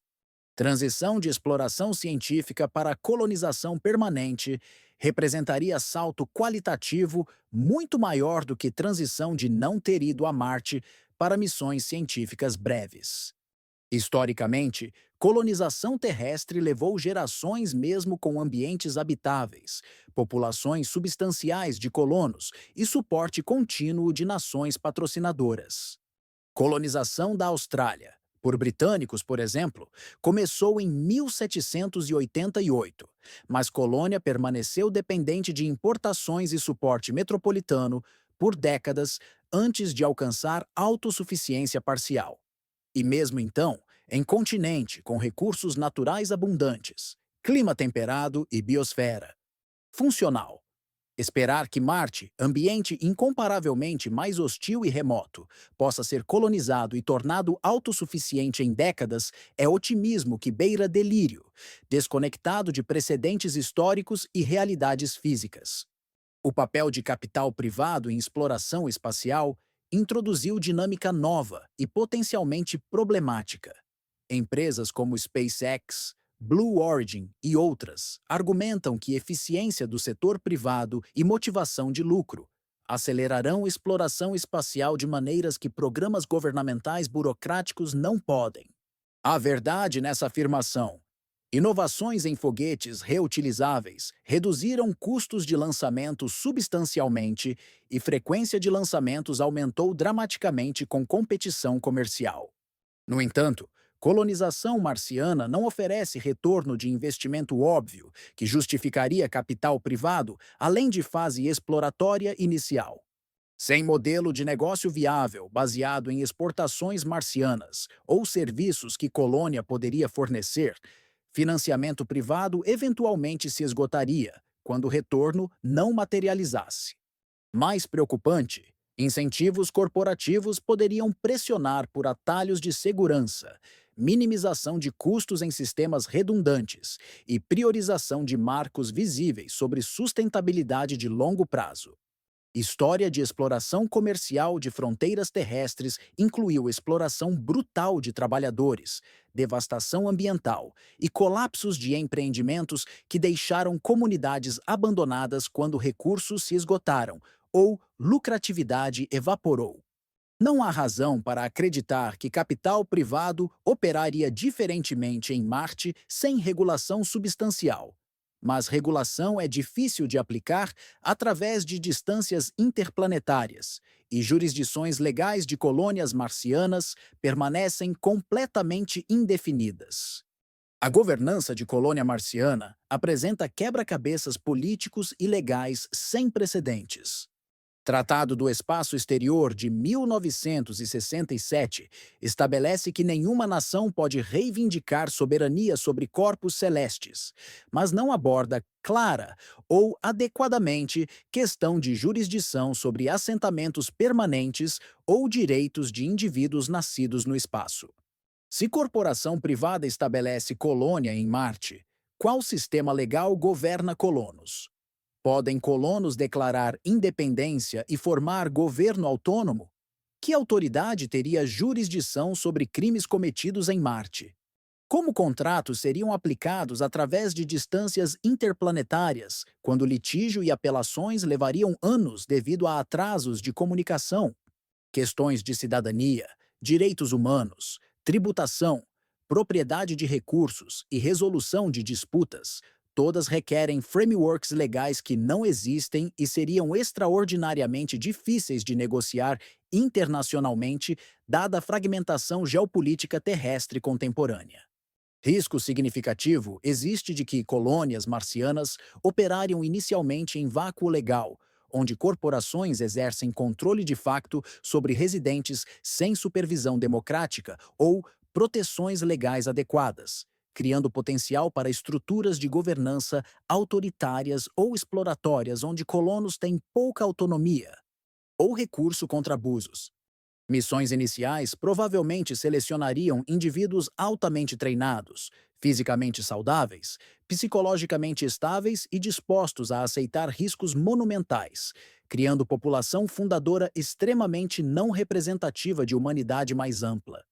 Speaker 1: Transição de exploração científica para colonização permanente representaria salto qualitativo muito maior do que transição de não ter ido a Marte para missões científicas breves. Historicamente, colonização terrestre levou gerações mesmo com ambientes habitáveis, populações substanciais de colonos e suporte contínuo de nações patrocinadoras. Colonização da Austrália, por britânicos, por exemplo, começou em 1788, mas colônia permaneceu dependente de importações e suporte metropolitano por décadas antes de alcançar autossuficiência parcial. E mesmo então, em continente com recursos naturais abundantes, clima temperado e biosfera funcional. Esperar que Marte, ambiente incomparavelmente mais hostil e remoto, possa ser colonizado e tornado autossuficiente em décadas é otimismo que beira delírio, desconectado de precedentes históricos e realidades físicas. O papel de capital privado em exploração espacial introduziu dinâmica nova e potencialmente problemática. Empresas como SpaceX, Blue Origin e outras argumentam que eficiência do setor privado e motivação de lucro acelerarão a exploração espacial de maneiras que programas governamentais burocráticos não podem. A verdade nessa afirmação: inovações em foguetes reutilizáveis reduziram custos de lançamento substancialmente e frequência de lançamentos aumentou dramaticamente com competição comercial. No entanto, colonização marciana não oferece retorno de investimento óbvio que justificaria capital privado além de fase exploratória inicial. Sem modelo de negócio viável baseado em exportações marcianas ou serviços que colônia poderia fornecer, financiamento privado eventualmente se esgotaria quando o retorno não materializasse. Mais preocupante, incentivos corporativos poderiam pressionar por atalhos de segurança, minimização de custos em sistemas redundantes e priorização de marcos visíveis sobre sustentabilidade de longo prazo. História de exploração comercial de fronteiras terrestres incluiu exploração brutal de trabalhadores, devastação ambiental e colapsos de empreendimentos que deixaram comunidades abandonadas quando recursos se esgotaram ou lucratividade evaporou. Não há razão para acreditar que capital privado operaria diferentemente em Marte sem regulação substancial. Mas regulação é difícil de aplicar através de distâncias interplanetárias, e jurisdições legais de colônias marcianas permanecem completamente indefinidas. A governança de colônia marciana apresenta quebra-cabeças políticos e legais sem precedentes. Tratado do Espaço Exterior de 1967 estabelece que nenhuma nação pode reivindicar soberania sobre corpos celestes, mas não aborda clara ou adequadamente questão de jurisdição sobre assentamentos permanentes ou direitos de indivíduos nascidos no espaço. Se corporação privada estabelece colônia em Marte, qual sistema legal governa colonos? Podem colonos declarar independência e formar governo autônomo? Que autoridade teria jurisdição sobre crimes cometidos em Marte? Como contratos seriam aplicados através de distâncias interplanetárias, quando litígio e apelações levariam anos devido a atrasos de comunicação? Questões de cidadania, direitos humanos, tributação, propriedade de recursos e resolução de disputas, todas requerem frameworks legais que não existem e seriam extraordinariamente difíceis de negociar internacionalmente, dada a fragmentação geopolítica terrestre contemporânea. Risco significativo existe de que colônias marcianas operariam inicialmente em vácuo legal, onde corporações exercem controle de facto sobre residentes sem supervisão democrática ou proteções legais adequadas, criando potencial para estruturas de governança autoritárias ou exploratórias onde colonos têm pouca autonomia ou recurso contra abusos. Missões iniciais provavelmente selecionariam indivíduos altamente treinados, fisicamente saudáveis, psicologicamente estáveis e dispostos a aceitar riscos monumentais, criando população fundadora extremamente não representativa de humanidade mais ampla.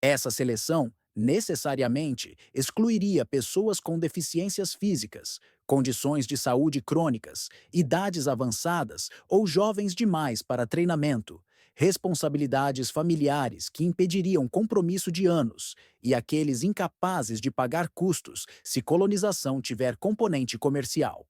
Speaker 1: Essa seleção necessariamente excluiria pessoas com deficiências físicas, condições de saúde crônicas, idades avançadas ou jovens demais para treinamento, responsabilidades familiares que impediriam compromisso de anos e aqueles incapazes de pagar custos se colonização tiver componente comercial.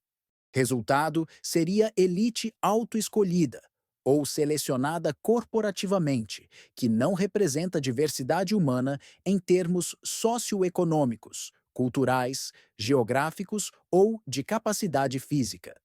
Speaker 1: Resultado seria elite autoescolhida ou selecionada corporativamente, que não representa diversidade humana em termos socioeconômicos, culturais, geográficos ou de capacidade física.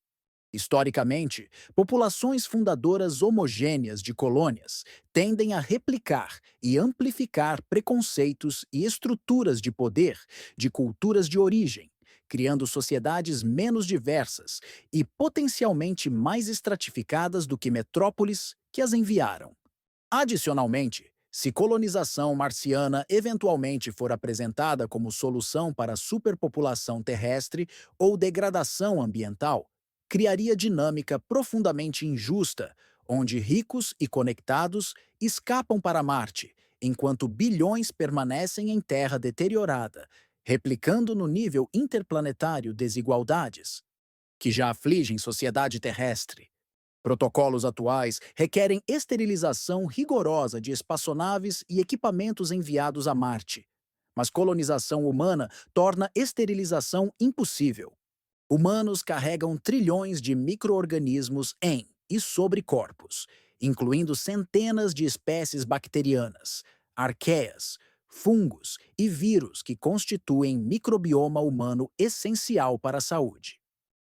Speaker 1: Historicamente, populações fundadoras homogêneas de colônias tendem a replicar e amplificar preconceitos e estruturas de poder de culturas de origem, criando sociedades menos diversas e potencialmente mais estratificadas do que metrópoles que as enviaram. Adicionalmente, se colonização marciana eventualmente for apresentada como solução para a superpopulação terrestre ou degradação ambiental, criaria dinâmica profundamente injusta, onde ricos e conectados escapam para Marte, enquanto bilhões permanecem em Terra deteriorada, replicando no nível interplanetário desigualdades que já afligem sociedade terrestre. Protocolos atuais requerem esterilização rigorosa de espaçonaves e equipamentos enviados a Marte, mas colonização humana torna esterilização impossível. Humanos carregam trilhões de micro-organismos em e sobre corpos, incluindo centenas de espécies bacterianas, arqueias, fungos e vírus que constituem microbioma humano essencial para a saúde.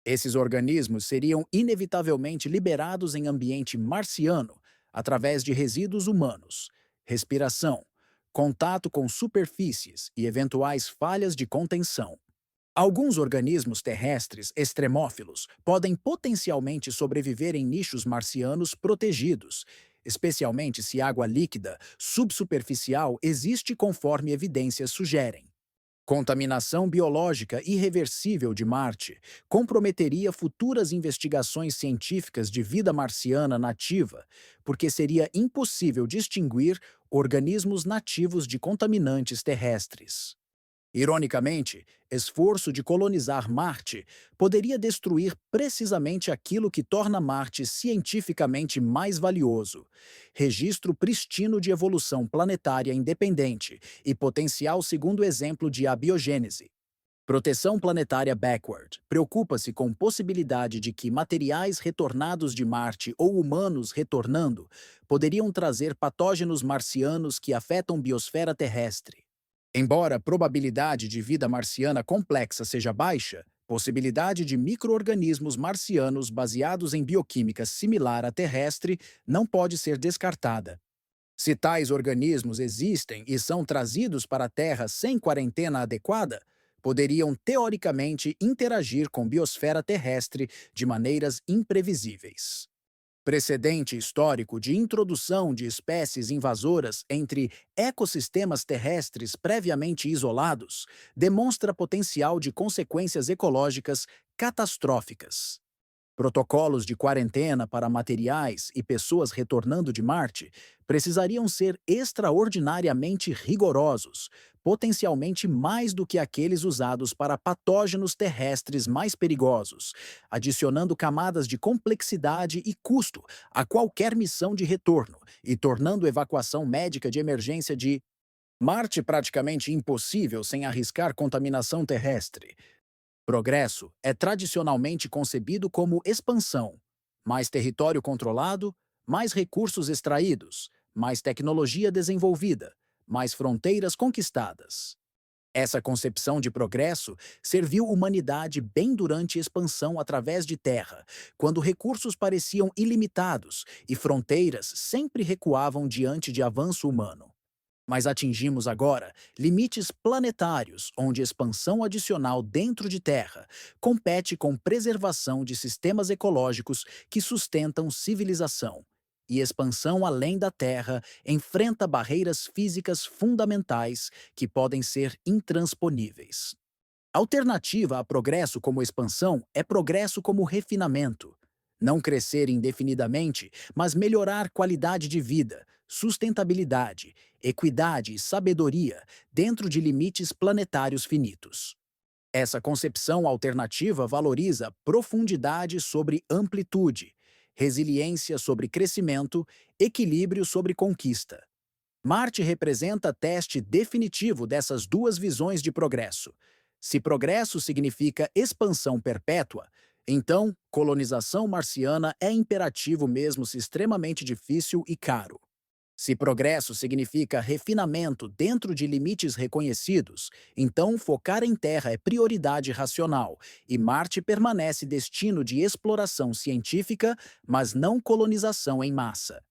Speaker 1: Esses organismos seriam inevitavelmente liberados em ambiente marciano através de resíduos humanos, respiração, contato com superfícies e eventuais falhas de contenção. Alguns organismos terrestres extremófilos podem potencialmente sobreviver em nichos marcianos protegidos, especialmente se água líquida subsuperficial existe conforme evidências sugerem. Contaminação biológica irreversível de Marte comprometeria futuras investigações científicas de vida marciana nativa, porque seria impossível distinguir organismos nativos de contaminantes terrestres. Ironicamente, esforço de colonizar Marte poderia destruir precisamente aquilo que torna Marte cientificamente mais valioso: registro pristino de evolução planetária independente e potencial segundo exemplo de abiogênese. Proteção planetária backward preocupa-se com possibilidade de que materiais retornados de Marte ou humanos retornando poderiam trazer patógenos marcianos que afetam biosfera terrestre. Embora a probabilidade de vida marciana complexa seja baixa, Possibilidade de micro-organismos marcianos baseados em bioquímica similar à terrestre não pode ser descartada. Se tais organismos existem e são trazidos para a Terra sem quarentena adequada, poderiam teoricamente interagir com a biosfera terrestre de maneiras imprevisíveis. Precedente histórico de introdução de espécies invasoras entre ecossistemas terrestres previamente isolados demonstra potencial de consequências ecológicas catastróficas. Protocolos de quarentena para materiais e pessoas retornando de Marte precisariam ser extraordinariamente rigorosos, potencialmente mais do que aqueles usados para patógenos terrestres mais perigosos, adicionando camadas de complexidade e custo a qualquer missão de retorno e tornando evacuação médica de emergência de Marte praticamente impossível sem arriscar contaminação terrestre. Progresso é tradicionalmente concebido como expansão: mais território controlado, mais recursos extraídos, mais tecnologia desenvolvida, mais fronteiras conquistadas. Essa concepção de progresso serviu a humanidade bem durante a expansão através de terra, quando recursos pareciam ilimitados e fronteiras sempre recuavam diante de avanço humano. Mas atingimos agora limites planetários, onde expansão adicional dentro de Terra compete com preservação de sistemas ecológicos que sustentam civilização. E expansão além da Terra enfrenta barreiras físicas fundamentais que podem ser intransponíveis. A alternativa a progresso como expansão é progresso como refinamento. Não crescer indefinidamente, mas melhorar qualidade de vida, sustentabilidade, equidade e sabedoria dentro de limites planetários finitos. Essa concepção alternativa valoriza profundidade sobre amplitude, resiliência sobre crescimento, equilíbrio sobre conquista. Marte representa teste definitivo dessas duas visões de progresso. Se progresso significa expansão perpétua, então colonização marciana é imperativo mesmo se extremamente difícil e caro. Se progresso significa refinamento dentro de limites reconhecidos, então focar em Terra é prioridade racional e Marte permanece destino de exploração científica, mas não colonização em massa.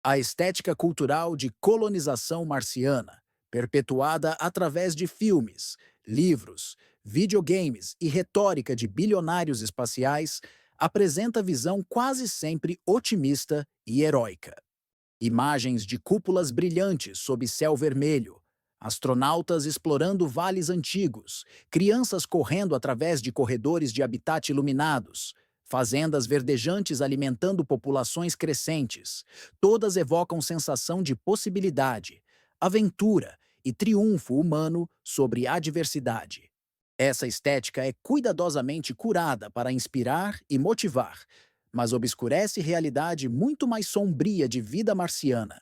Speaker 1: A estética cultural de colonização marciana, perpetuada através de filmes, livros, videogames e retórica de bilionários espaciais, apresenta visão quase sempre otimista e heróica. Imagens de cúpulas brilhantes sob céu vermelho, astronautas explorando vales antigos, crianças correndo através de corredores de habitat iluminados, fazendas verdejantes alimentando populações crescentes, todas evocam sensação de possibilidade, aventura e triunfo humano sobre a adversidade. Essa estética é cuidadosamente curada para inspirar e motivar, mas obscurece realidade muito mais sombria de vida marciana.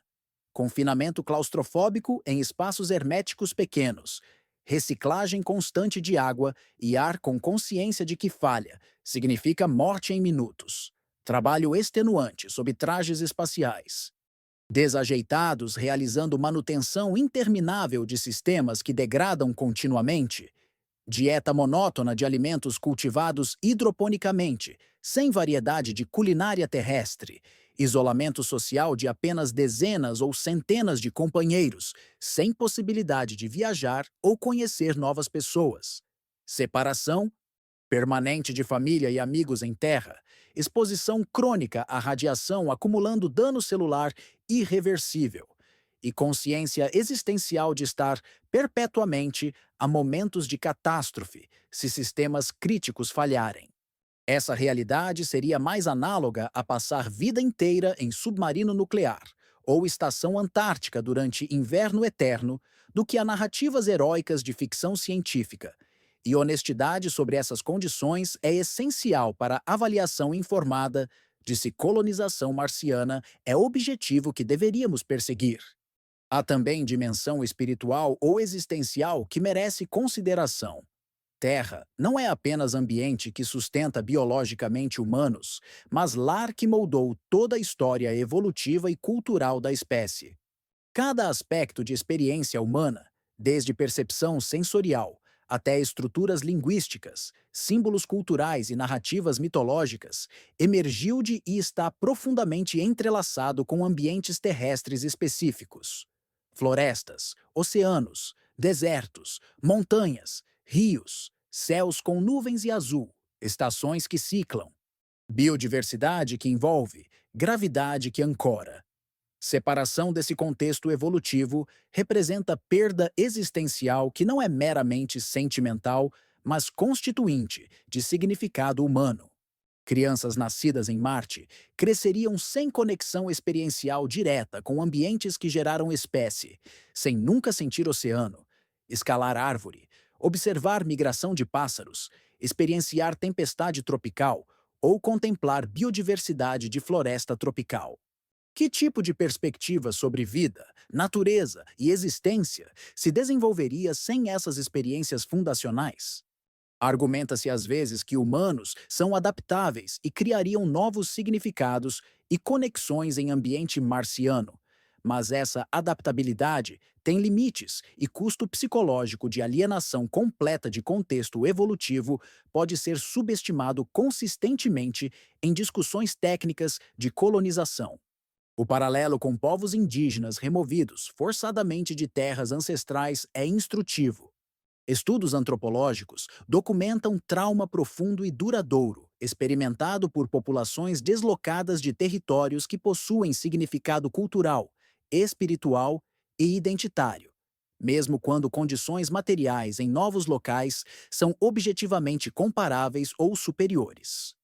Speaker 1: Confinamento claustrofóbico em espaços herméticos pequenos, reciclagem constante de água e ar com consciência de que falha significa morte em minutos. Trabalho extenuante sob trajes espaciais. Desajeitados realizando manutenção interminável de sistemas que degradam continuamente. Dieta monótona de alimentos cultivados hidroponicamente, sem variedade de culinária terrestre. Isolamento social de apenas dezenas ou centenas de companheiros, sem possibilidade de viajar ou conhecer novas pessoas. Separação permanente de família e amigos em terra. Exposição crônica à radiação acumulando dano celular irreversível e consciência existencial de estar perpetuamente a momentos de catástrofe se sistemas críticos falharem. Essa realidade seria mais análoga a passar vida inteira em submarino nuclear ou estação antártica durante inverno eterno do que a narrativas heróicas de ficção científica. E honestidade sobre essas condições é essencial para a avaliação informada de se colonização marciana é o objetivo que deveríamos perseguir. Há também dimensão espiritual ou existencial que merece consideração. Terra não é apenas ambiente que sustenta biologicamente humanos, mas lar que moldou toda a história evolutiva e cultural da espécie. Cada aspecto de experiência humana, desde percepção sensorial até estruturas linguísticas, símbolos culturais e narrativas mitológicas, emergiu de e está profundamente entrelaçado com ambientes terrestres específicos. Florestas, oceanos, desertos, montanhas, rios, céus com nuvens e azul, estações que ciclam, biodiversidade que envolve, gravidade que ancora. Separação desse contexto evolutivo representa perda existencial que não é meramente sentimental, mas constituinte de significado humano. Crianças nascidas em Marte cresceriam sem conexão experiencial direta com ambientes que geraram espécie, sem nunca sentir oceano, escalar árvore, observar migração de pássaros, experienciar tempestade tropical ou contemplar biodiversidade de floresta tropical. Que tipo de perspectiva sobre vida, natureza e existência se desenvolveria sem essas experiências fundacionais? Argumenta-se às vezes que humanos são adaptáveis e criariam novos significados e conexões em ambiente marciano. Mas essa adaptabilidade tem limites e custo psicológico de alienação completa de contexto evolutivo pode ser subestimado consistentemente em discussões técnicas de colonização. O paralelo com povos indígenas removidos forçadamente de terras ancestrais é instrutivo. Estudos antropológicos documentam trauma profundo e duradouro, experimentado por populações deslocadas de territórios que possuem significado cultural, espiritual e identitário, mesmo quando condições materiais em novos locais são objetivamente comparáveis ou superiores.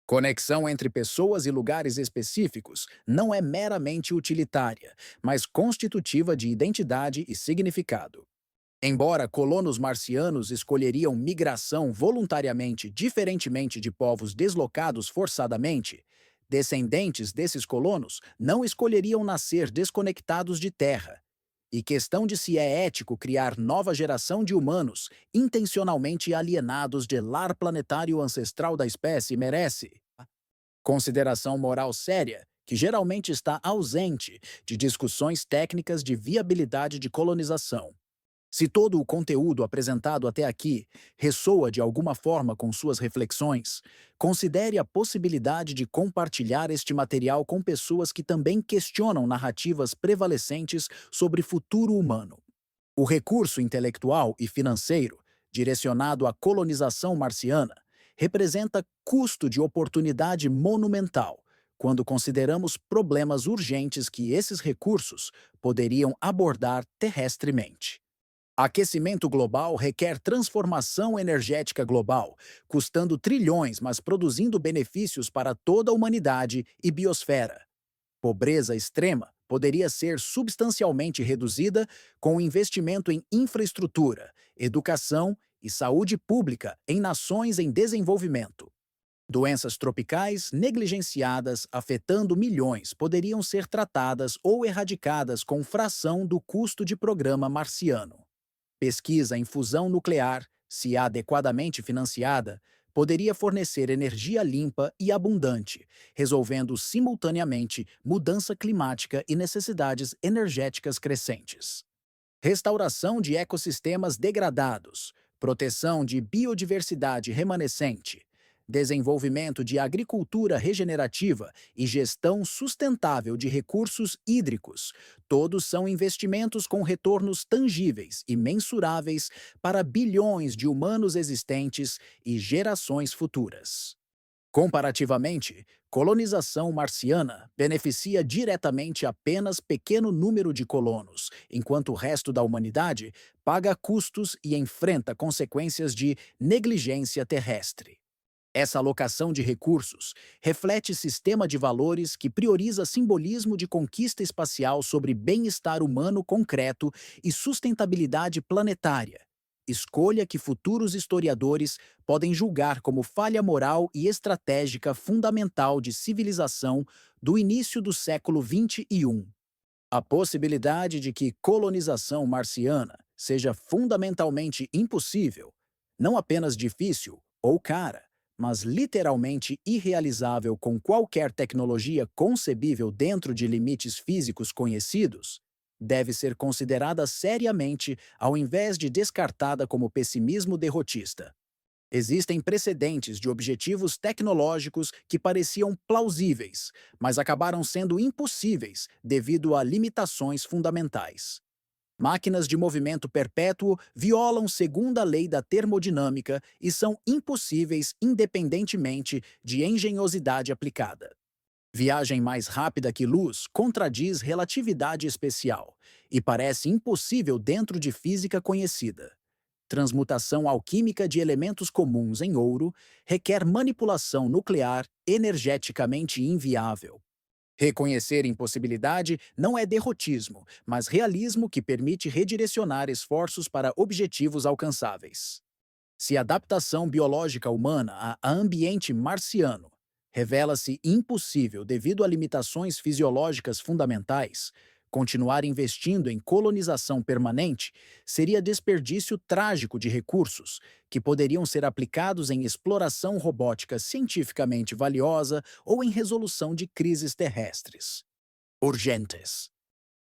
Speaker 1: Conexão entre pessoas e lugares específicos não é meramente utilitária, mas constitutiva de identidade e significado. Embora colonos marcianos escolheriam migração voluntariamente diferentemente de povos deslocados forçadamente, descendentes desses colonos não escolheriam nascer desconectados de terra. E questão de se é ético criar nova geração de humanos intencionalmente alienados de lar planetário ancestral da espécie merece consideração moral séria, que geralmente está ausente de discussões técnicas de viabilidade de colonização. Se todo o conteúdo apresentado até aqui ressoa de alguma forma com suas reflexões, considere a possibilidade de compartilhar este material com pessoas que também questionam narrativas prevalecentes sobre futuro humano. O recurso intelectual e financeiro, direcionado à colonização marciana, representa custo de oportunidade monumental, quando consideramos problemas urgentes que esses recursos poderiam abordar terrestremente. Aquecimento global requer transformação energética global, custando trilhões, mas produzindo benefícios para toda a humanidade e biosfera. Pobreza extrema poderia ser substancialmente reduzida com o investimento em infraestrutura, educação e saúde pública em nações em desenvolvimento. Doenças tropicais negligenciadas afetando milhões poderiam ser tratadas ou erradicadas com fração do custo de programa marciano. Pesquisa em fusão nuclear, se adequadamente financiada, poderia fornecer energia limpa e abundante, resolvendo simultaneamente mudança climática e necessidades energéticas crescentes. Restauração de ecossistemas degradados, proteção de biodiversidade remanescente, desenvolvimento de agricultura regenerativa e gestão sustentável de recursos hídricos, todos são investimentos com retornos tangíveis e mensuráveis para bilhões de humanos existentes e gerações futuras. Comparativamente, colonização marciana beneficia diretamente apenas pequeno número de colonos, enquanto o resto da humanidade paga custos e enfrenta consequências de negligência terrestre. Essa alocação de recursos reflete sistema de valores que prioriza simbolismo de conquista espacial sobre bem-estar humano concreto e sustentabilidade planetária, escolha que futuros historiadores podem julgar como falha moral e estratégica fundamental de civilização do início do século XXI. A possibilidade de que colonização marciana seja fundamentalmente impossível, não apenas difícil ou cara, mas literalmente irrealizável com qualquer tecnologia concebível dentro de limites físicos conhecidos, deve ser considerada seriamente ao invés de descartada como pessimismo derrotista. Existem precedentes de objetivos tecnológicos que pareciam plausíveis, mas acabaram sendo impossíveis devido a limitações fundamentais. Máquinas de movimento perpétuo violam segunda lei da termodinâmica e são impossíveis independentemente de engenhosidade aplicada. Viagem mais rápida que luz contradiz relatividade especial e parece impossível dentro de física conhecida. Transmutação alquímica de elementos comuns em ouro requer manipulação nuclear energeticamente inviável. Reconhecer impossibilidade não é derrotismo, mas realismo que permite redirecionar esforços para objetivos alcançáveis. Se a adaptação biológica humana a ambiente marciano revela-se impossível devido a limitações fisiológicas fundamentais, continuar investindo em colonização permanente seria desperdício trágico de recursos que poderiam ser aplicados em exploração robótica cientificamente valiosa ou em resolução de crises terrestres. Urgentes.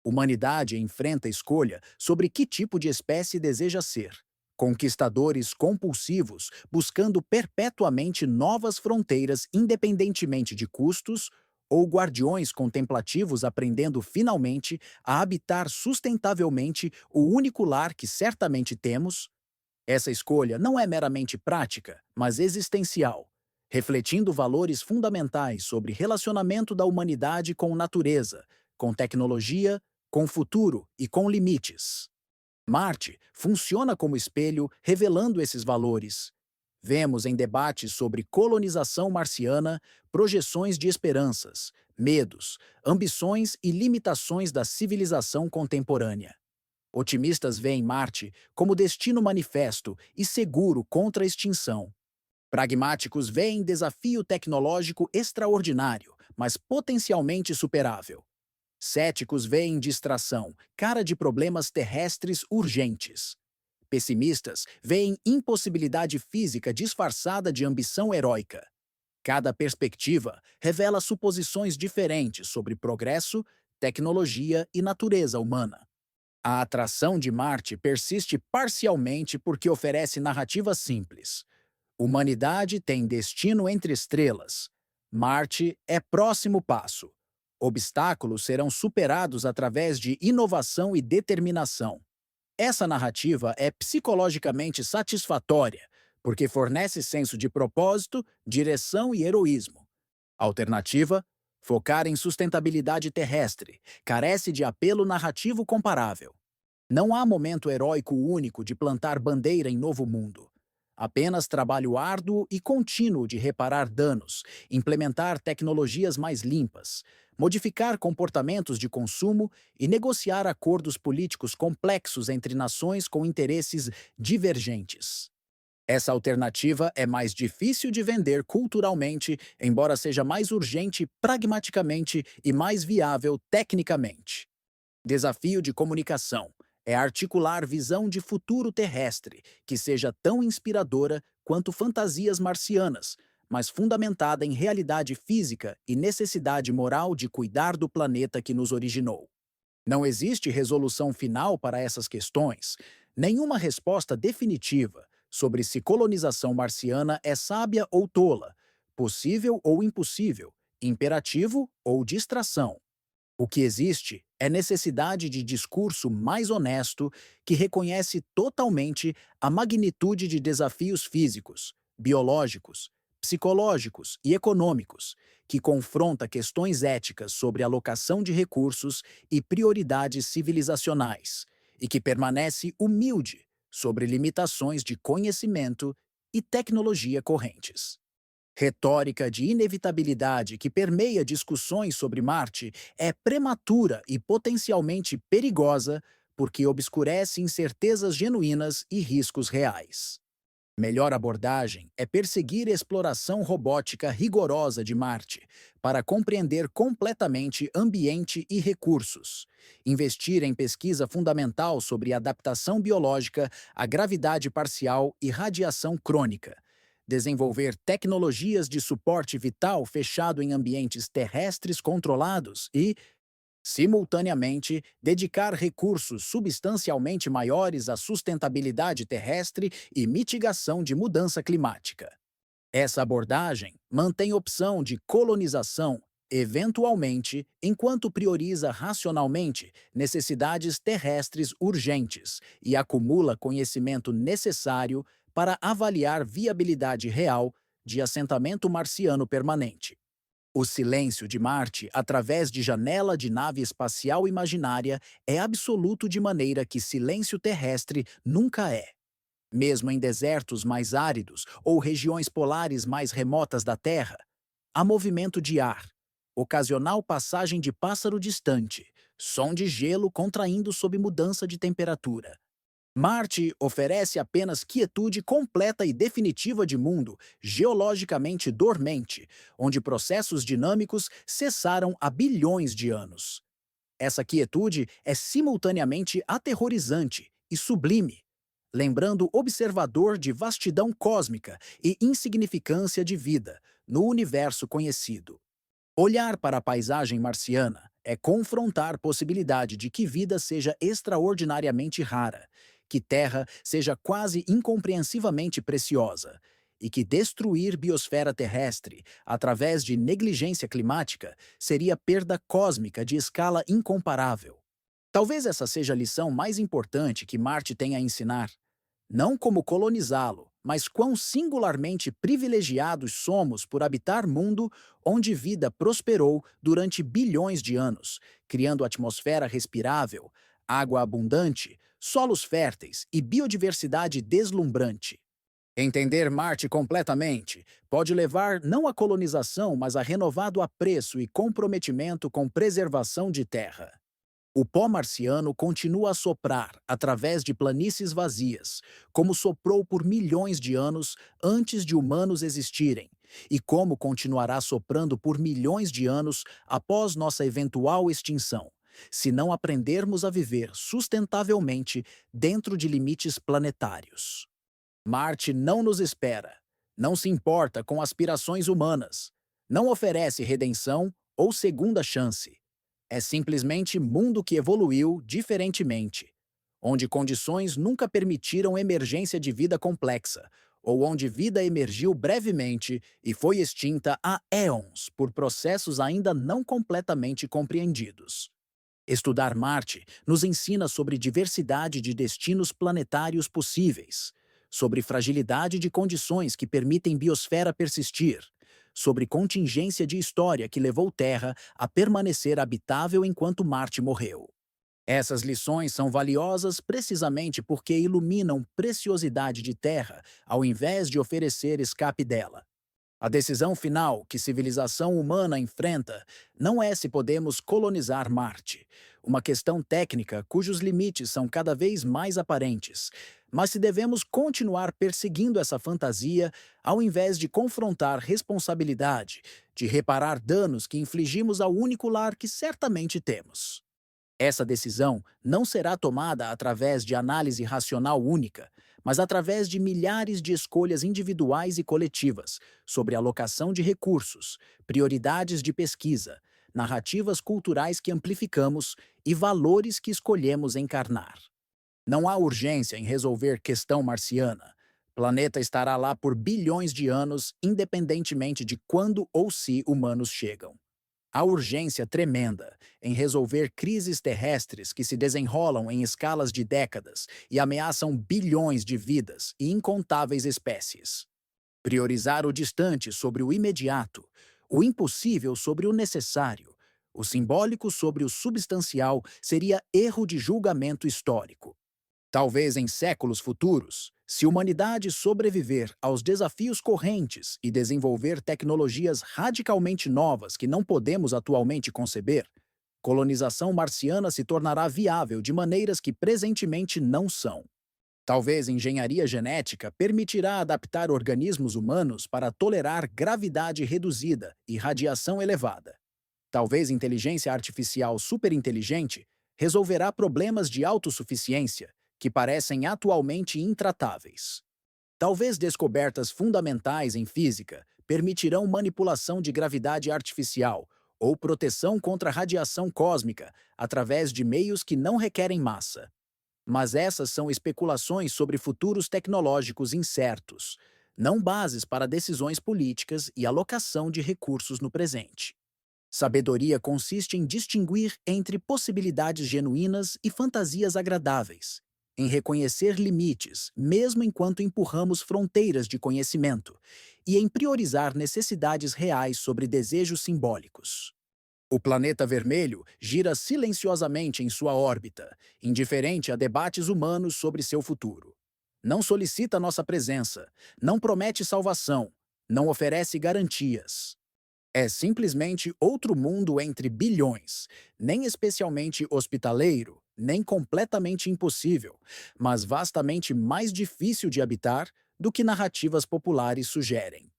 Speaker 1: Humanidade enfrenta a escolha sobre que tipo de espécie deseja ser. Conquistadores compulsivos buscando perpetuamente novas fronteiras independentemente de custos, ou guardiões contemplativos aprendendo finalmente a habitar sustentavelmente o único lar que certamente temos? Essa escolha não é meramente prática, mas existencial, refletindo valores fundamentais sobre relacionamento da humanidade com natureza, com tecnologia, com futuro e com limites. Marte funciona como espelho, revelando esses valores. Vemos em debates sobre colonização marciana projeções de esperanças, medos, ambições e limitações da civilização contemporânea. Otimistas veem Marte como destino manifesto e seguro contra a extinção. Pragmáticos veem desafio tecnológico extraordinário, mas potencialmente superável. Céticos veem distração, cara de problemas terrestres urgentes. Pessimistas veem impossibilidade física disfarçada de ambição heróica. Cada perspectiva revela suposições diferentes sobre progresso, tecnologia e natureza humana. A atração de Marte persiste parcialmente porque oferece narrativa simples. Humanidade tem destino entre estrelas. Marte é próximo passo. Obstáculos serão superados através de inovação e determinação. Essa narrativa é psicologicamente satisfatória, porque fornece senso de propósito, direção e heroísmo. Alternativa: focar em sustentabilidade terrestre, carece de apelo narrativo comparável. Não há momento heróico único de plantar bandeira em novo mundo. Apenas trabalho árduo e contínuo de reparar danos, implementar tecnologias mais limpas, modificar comportamentos de consumo e negociar acordos políticos complexos entre nações com interesses divergentes. Essa alternativa é mais difícil de vender culturalmente, embora seja mais urgente pragmaticamente e mais viável tecnicamente. Desafio de comunicação é articular visão de futuro terrestre que seja tão inspiradora quanto fantasias marcianas, mas fundamentada em realidade física e necessidade moral de cuidar do planeta que nos originou. Não existe resolução final para essas questões, nenhuma resposta definitiva sobre se colonização marciana é sábia ou tola, possível ou impossível, imperativo ou distração. O que existe é necessidade de discurso mais honesto que reconhece totalmente a magnitude de desafios físicos, biológicos, psicológicos e econômicos, que confronta questões éticas sobre alocação de recursos e prioridades civilizacionais, e que permanece humilde sobre limitações de conhecimento e tecnologia correntes. Retórica de inevitabilidade que permeia discussões sobre Marte é prematura e potencialmente perigosa porque obscurece incertezas genuínas e riscos reais. Melhor abordagem é perseguir exploração robótica rigorosa de Marte para compreender completamente ambiente e recursos, investir em pesquisa fundamental sobre adaptação biológica, a gravidade parcial e radiação crônica, desenvolver tecnologias de suporte vital fechado em ambientes terrestres controlados e Simultaneamente, dedicar recursos substancialmente maiores à sustentabilidade terrestre e mitigação de mudança climática. Essa abordagem mantém opção de colonização, eventualmente, enquanto prioriza racionalmente necessidades terrestres urgentes e acumula conhecimento necessário para avaliar viabilidade real de assentamento marciano permanente. O silêncio de Marte, através de janela de nave espacial imaginária, é absoluto de maneira que silêncio terrestre nunca é. Mesmo em desertos mais áridos ou regiões polares mais remotas da Terra, há movimento de ar, ocasional passagem de pássaro distante, som de gelo contraindo sob mudança de temperatura. Marte oferece apenas quietude completa e definitiva de mundo geologicamente dormente, onde processos dinâmicos cessaram há bilhões de anos. Essa quietude é simultaneamente aterrorizante e sublime, lembrando o observador de vastidão cósmica e insignificância de vida no universo conhecido. Olhar para a paisagem marciana é confrontar a possibilidade de que vida seja extraordinariamente rara, que terra seja quase incompreensivamente preciosa, e que destruir biosfera terrestre através de negligência climática seria perda cósmica de escala incomparável. Talvez essa seja a lição mais importante que Marte tem a ensinar. Não como colonizá-lo, mas quão singularmente privilegiados somos por habitar mundo onde vida prosperou durante bilhões de anos, criando atmosfera respirável, água abundante, solos férteis e biodiversidade deslumbrante. Entender Marte completamente pode levar não à colonização, mas a renovado apreço e comprometimento com preservação de terra. O pó marciano continua a soprar através de planícies vazias, como soprou por milhões de anos antes de humanos existirem, e como continuará soprando por milhões de anos após nossa eventual extinção, se não aprendermos a viver sustentavelmente dentro de limites planetários. Marte não nos espera, não se importa com aspirações humanas, não oferece redenção ou segunda chance. É simplesmente mundo que evoluiu diferentemente, onde condições nunca permitiram emergência de vida complexa, ou onde vida emergiu brevemente e foi extinta há éons por processos ainda não completamente compreendidos. Estudar Marte nos ensina sobre diversidade de destinos planetários possíveis, sobre fragilidade de condições que permitem biosfera persistir, sobre contingência de história que levou Terra a permanecer habitável enquanto Marte morreu. Essas lições são valiosas precisamente porque iluminam preciosidade de Terra ao invés de oferecer escape dela. A decisão final que civilização humana enfrenta não é se podemos colonizar Marte, uma questão técnica cujos limites são cada vez mais aparentes, mas se devemos continuar perseguindo essa fantasia ao invés de confrontar responsabilidade, de reparar danos que infligimos ao único lar que certamente temos. Essa decisão não será tomada através de análise racional única, mas através de milhares de escolhas individuais e coletivas sobre alocação de recursos, prioridades de pesquisa, narrativas culturais que amplificamos e valores que escolhemos encarnar. Não há urgência em resolver questão marciana. O planeta estará lá por bilhões de anos, independentemente de quando ou se humanos chegam. Há urgência tremenda em resolver crises terrestres que se desenrolam em escalas de décadas e ameaçam bilhões de vidas e incontáveis espécies. Priorizar o distante sobre o imediato, o impossível sobre o necessário, o simbólico sobre o substancial seria erro de julgamento histórico. Talvez em séculos futuros, se a humanidade sobreviver aos desafios correntes e desenvolver tecnologias radicalmente novas que não podemos atualmente conceber, colonização marciana se tornará viável de maneiras que presentemente não são. Talvez engenharia genética permitirá adaptar organismos humanos para tolerar gravidade reduzida e radiação elevada. Talvez inteligência artificial superinteligente resolverá problemas de autossuficiência que parecem atualmente intratáveis. Talvez descobertas fundamentais em física permitirão manipulação de gravidade artificial ou proteção contra radiação cósmica através de meios que não requerem massa. Mas essas são especulações sobre futuros tecnológicos incertos, não bases para decisões políticas e alocação de recursos no presente. Sabedoria consiste em distinguir entre possibilidades genuínas e fantasias agradáveis, em reconhecer limites, mesmo enquanto empurramos fronteiras de conhecimento, e em priorizar necessidades reais sobre desejos simbólicos. O planeta vermelho gira silenciosamente em sua órbita, indiferente a debates humanos sobre seu futuro. Não solicita nossa presença, não promete salvação, não oferece garantias. É simplesmente outro mundo entre bilhões, nem especialmente hospitaleiro, nem completamente impossível, mas vastamente mais difícil de habitar do que narrativas populares sugerem.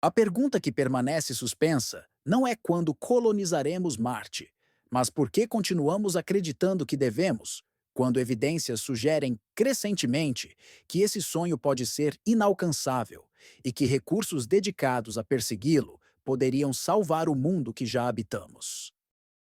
Speaker 1: A pergunta que permanece suspensa não é quando colonizaremos Marte, mas por que continuamos acreditando que devemos, quando evidências sugerem crescentemente que esse sonho pode ser inalcançável e que recursos dedicados a persegui-lo poderiam salvar o mundo que já habitamos.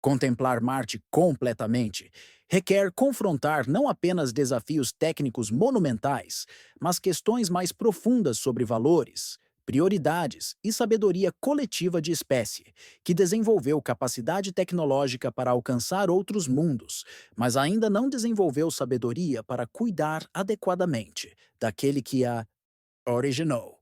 Speaker 1: Contemplar Marte completamente requer confrontar não apenas desafios técnicos monumentais, mas questões mais profundas sobre valores, prioridades e sabedoria coletiva de espécie, que desenvolveu capacidade tecnológica para alcançar outros mundos, mas ainda não desenvolveu sabedoria para cuidar adequadamente daquele que a originou.